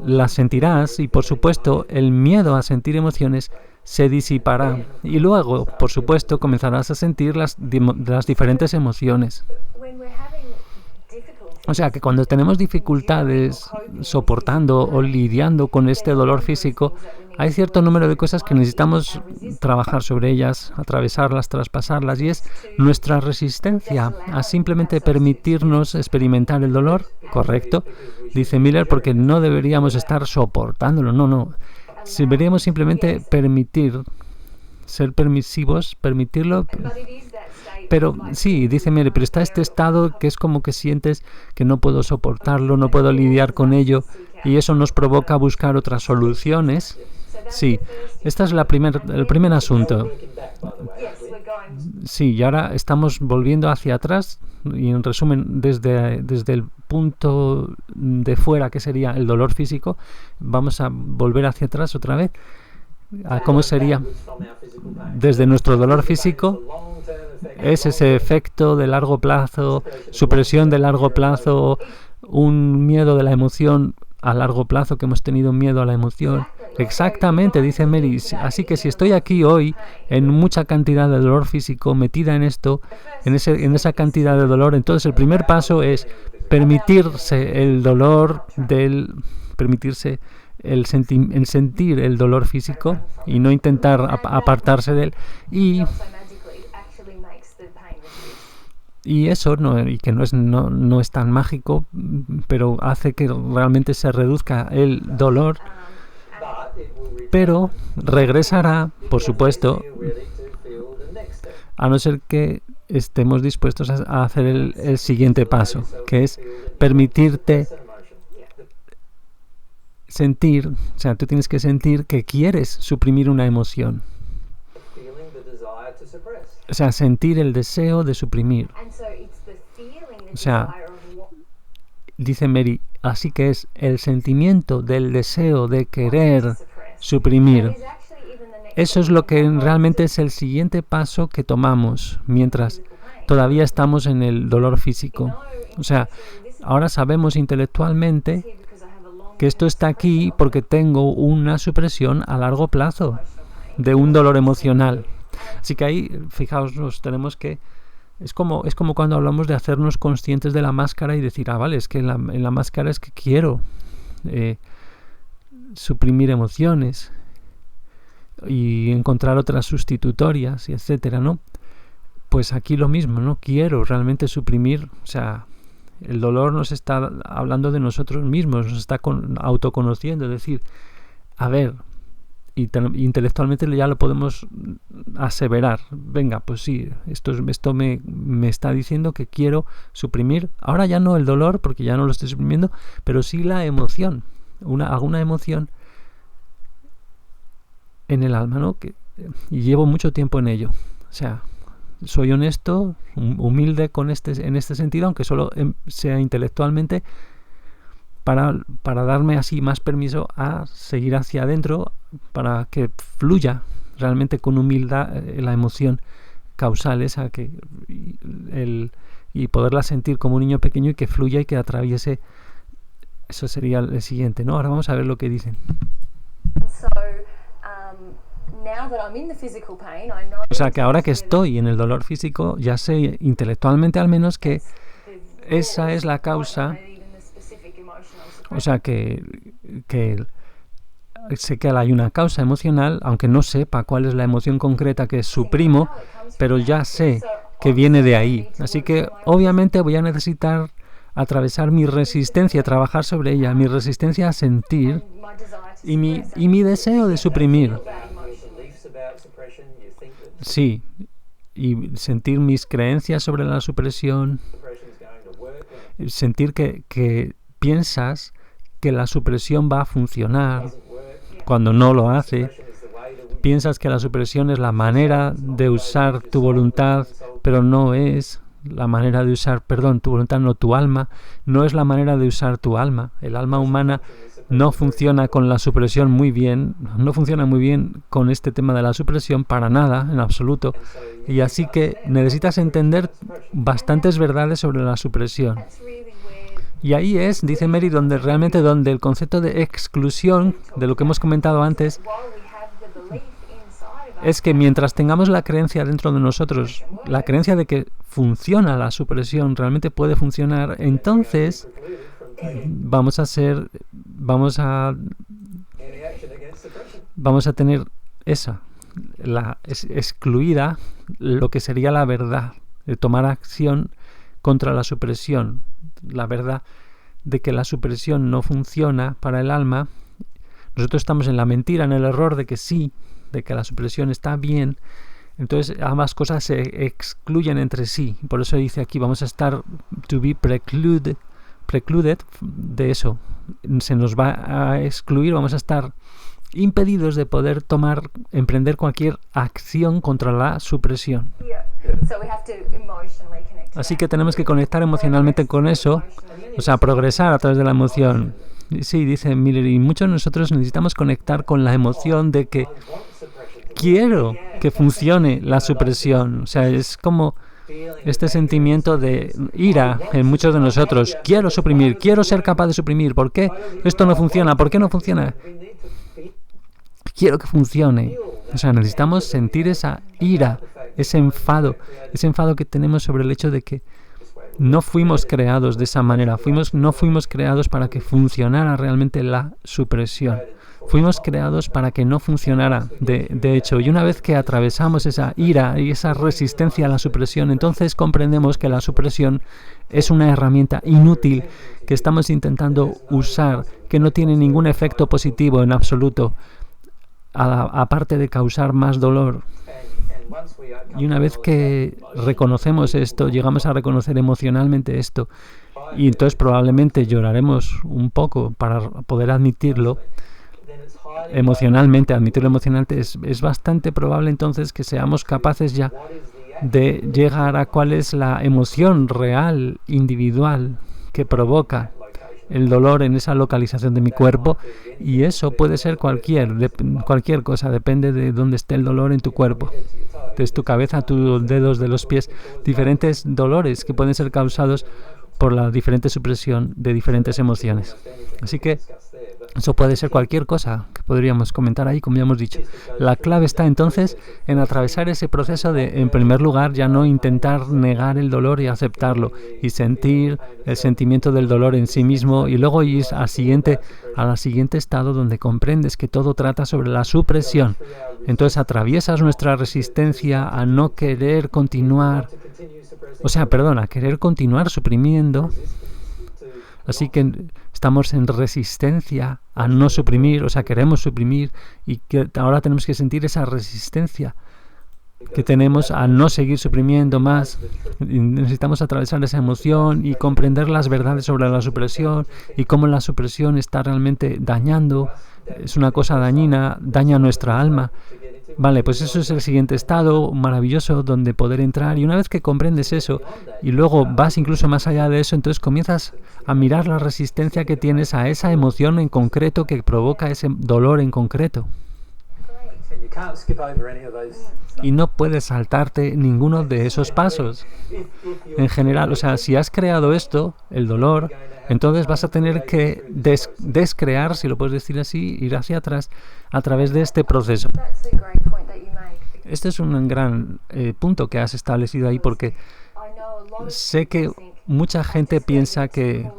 la sentirás, y por supuesto el miedo a sentir emociones se disipará, y luego, por supuesto, comenzarás a sentir las diferentes emociones. O sea que cuando tenemos dificultades soportando o lidiando con este dolor físico, hay cierto número de cosas que necesitamos trabajar sobre ellas, atravesarlas, traspasarlas, y es nuestra resistencia a simplemente permitirnos experimentar el dolor, ¿correcto? Dice Miller, porque no deberíamos estar soportándolo, no. Deberíamos simplemente ser permisivos, permitirlo. Pero sí, dice Miller, pero está este estado que es como que sientes que no puedo soportarlo, no puedo lidiar con ello, y eso nos provoca buscar otras soluciones. Sí, este es el primer asunto. Sí, y ahora estamos volviendo hacia atrás, y en resumen, desde el punto de fuera, que sería el dolor físico, vamos a volver hacia atrás otra vez. ¿Cómo sería? Desde nuestro dolor físico, es ese efecto de largo plazo, supresión de largo plazo, un miedo de la emoción a largo plazo, que hemos tenido miedo a la emoción. Exactamente, dice Mary. Así que si estoy aquí hoy en mucha cantidad de dolor físico, metida en esto, en esa cantidad de dolor, entonces el primer paso es permitirse el dolor permitirse el sentir el dolor físico y no intentar apartarse de él, y eso que no es tan mágico, pero hace que realmente se reduzca el dolor, pero regresará, por supuesto, a no ser que estemos dispuestos a hacer el siguiente paso, que es permitirte sentir. O sea, tú tienes que sentir que quieres suprimir una emoción. O sea, sentir el deseo de suprimir. O sea, dice Mary, así que es el sentimiento del deseo de querer suprimir. Eso es lo que realmente es el siguiente paso que tomamos mientras todavía estamos en el dolor físico. O sea, ahora sabemos intelectualmente que esto está aquí porque tengo una supresión a largo plazo de un dolor emocional. Así que ahí, fijaos, tenemos que... Es como cuando hablamos de hacernos conscientes de la máscara y decir, vale, es que en la máscara es que quiero suprimir emociones y encontrar otras sustitutorias, y etcétera, ¿no? Pues aquí lo mismo, no quiero realmente suprimir. O sea, el dolor nos está hablando de nosotros mismos, nos está autoconociendo, es decir, a ver, intelectualmente ya lo podemos aseverar. Venga, pues sí, esto me está diciendo que quiero suprimir, ahora ya no el dolor, porque ya no lo estoy suprimiendo, pero sí la emoción, alguna emoción en el alma, ¿no? Y llevo mucho tiempo en ello. O sea, soy honesto, humilde en este sentido, aunque solo sea intelectualmente, para darme así más permiso a seguir hacia adentro, para que fluya realmente con humildad la emoción causales y poderla sentir como un niño pequeño y que fluya y que atraviese. Eso sería el siguiente, ¿no? Ahora vamos a ver lo que dicen. O sea, que ahora que estoy en el dolor físico, ya sé intelectualmente al menos que esa es la causa. O sea, que sé que hay una causa emocional, aunque no sepa cuál es la emoción concreta que suprimo, pero ya sé que viene de ahí. Así que obviamente voy a necesitar atravesar mi resistencia, trabajar sobre ella, mi resistencia a sentir y mi deseo de suprimir. Sí, y sentir mis creencias sobre la supresión, sentir que piensas que la supresión va a funcionar cuando no lo hace. Piensas que la supresión es la manera de usar tu voluntad, pero no es la manera de usar, tu voluntad, no tu alma, no es la manera de usar tu alma. El alma humana no funciona con la supresión muy bien, no funciona muy bien con este tema de la supresión para nada, en absoluto. Y así que necesitas entender bastantes verdades sobre la supresión. Y ahí es, dice Mary, donde el concepto de exclusión, de lo que hemos comentado antes, es que mientras tengamos la creencia dentro de nosotros, la creencia de que funciona la supresión, realmente puede funcionar, entonces vamos a tener excluida lo que sería la verdad, de tomar acción contra la supresión, la verdad de que la supresión no funciona para el alma. Nosotros estamos en la mentira, en el error de que sí, de que la supresión está bien. Entonces ambas cosas se excluyen entre sí. Por eso dice aquí, vamos a estar to be precluded de eso. Se nos va a excluir, vamos a estar impedidos de poder emprender cualquier acción contra la supresión. Así que tenemos que conectar emocionalmente con eso, o sea, progresar a través de la emoción. Sí, dice Miller, y muchos de nosotros necesitamos conectar con la emoción de que quiero que funcione la supresión. O sea, es como este sentimiento de ira en muchos de nosotros. Quiero suprimir, quiero ser capaz de suprimir. ¿Por qué esto no funciona? ¿Por qué no funciona? Quiero que funcione. O sea, necesitamos sentir esa ira, ese enfado que tenemos sobre el hecho de que no fuimos creados de esa manera. No fuimos creados para que funcionara realmente la supresión. Fuimos creados para que no funcionara, de hecho. Y una vez que atravesamos esa ira y esa resistencia a la supresión, entonces comprendemos que la supresión es una herramienta inútil que estamos intentando usar, que no tiene ningún efecto positivo en absoluto, aparte de causar más dolor. Y una vez que reconocemos esto, llegamos a reconocer emocionalmente esto, y entonces probablemente lloraremos un poco para poder admitirlo emocionalmente. Admitirlo emocionalmente es bastante probable entonces que seamos capaces ya de llegar a cuál es la emoción real, individual, que provoca el dolor en esa localización de mi cuerpo, y eso puede ser cualquier cosa, depende de dónde esté el dolor en tu cuerpo, desde tu cabeza, tus dedos de los pies, diferentes dolores que pueden ser causados por la diferente supresión de diferentes emociones. Así que eso puede ser cualquier cosa que podríamos comentar ahí, como ya hemos dicho. La clave está entonces en atravesar ese proceso de, en primer lugar, ya no intentar negar el dolor y aceptarlo, y sentir el sentimiento del dolor en sí mismo, y luego ir al siguiente estado donde comprendes que todo trata sobre la supresión. Entonces atraviesas nuestra resistencia a no querer continuar, a querer continuar suprimiendo. Así que estamos en resistencia a no suprimir, queremos suprimir, y que ahora tenemos que sentir esa resistencia que tenemos a no seguir suprimiendo más. Y necesitamos atravesar esa emoción y comprender las verdades sobre la supresión y cómo la supresión está realmente dañando, es una cosa dañina, daña nuestra alma. Vale, pues eso es el siguiente estado maravilloso donde poder entrar, y una vez que comprendes eso y luego vas incluso más allá de eso, entonces comienzas a mirar la resistencia que tienes a esa emoción en concreto que provoca ese dolor en concreto. can't skip over any of those. Y no puedes saltarte ninguno de esos pasos. En general, o sea, si has creado esto, el dolor, entonces vas a tener que descrear, si lo puedes decir así, ir hacia atrás a través de este proceso. Este es un gran punto que has establecido ahí, porque sé que mucha gente piensa que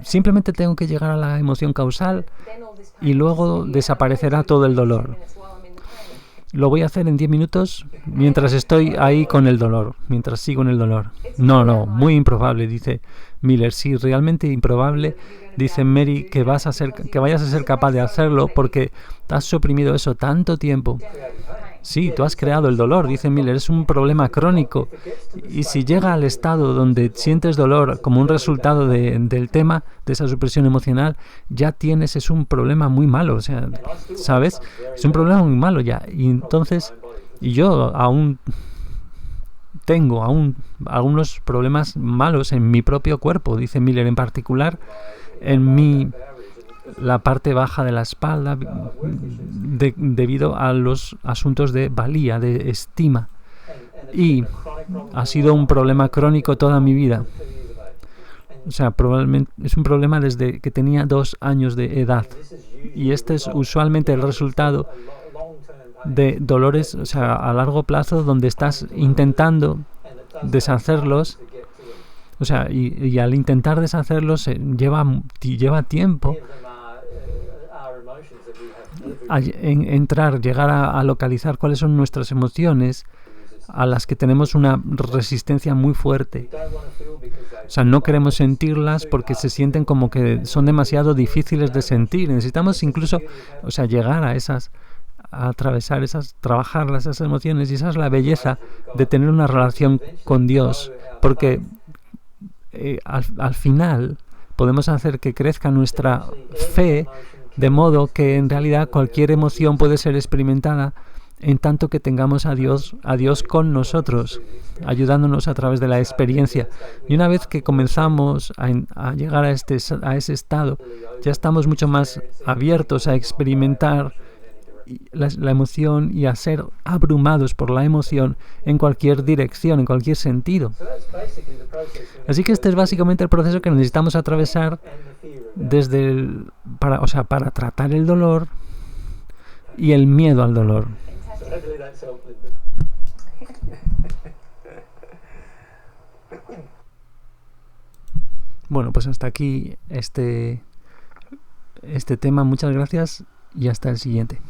simplemente tengo que llegar a la emoción causal y luego desaparecerá todo el dolor. Lo voy a hacer en 10 minutos mientras estoy ahí con el dolor, mientras sigo en el dolor. No, muy improbable, dice Miller. Sí, realmente improbable, dice Mary, que vayas a ser capaz de hacerlo porque has suprimido eso tanto tiempo. Sí, tú has creado el dolor, dice Miller, es un problema crónico. Y si llega al estado donde sientes dolor como un resultado del tema, de esa supresión emocional, ya es un problema muy malo, o sea, ¿sabes? Es un problema muy malo ya. Y entonces, yo aún tengo algunos problemas malos en mi propio cuerpo, dice Miller, en particular en la parte baja de la espalda, debido a los asuntos de valía, de estima. Y ha sido un problema crónico toda mi vida. O sea, probablemente es un problema desde que tenía 2 años de edad. Y este es usualmente el resultado de dolores, o sea, a largo plazo, donde estás intentando deshacerlos. O sea, y al intentar deshacerlos lleva tiempo llegar a localizar cuáles son nuestras emociones a las que tenemos una resistencia muy fuerte. O sea, no queremos sentirlas porque se sienten como que son demasiado difíciles de sentir. Necesitamos incluso, o sea, llegar a atravesar trabajarlas, esas emociones, y esa es la belleza de tener una relación con Dios, porque al final podemos hacer que crezca nuestra fe, de modo que en realidad cualquier emoción puede ser experimentada en tanto que tengamos a Dios con nosotros, ayudándonos a través de la experiencia. Y una vez que comenzamos a llegar a ese estado, ya estamos mucho más abiertos a experimentar la emoción y a ser abrumados por la emoción en cualquier dirección, en cualquier sentido. Así que este es básicamente el proceso que necesitamos atravesar para tratar el dolor y el miedo al dolor. Bueno, pues hasta aquí este tema. Muchas gracias y hasta el siguiente.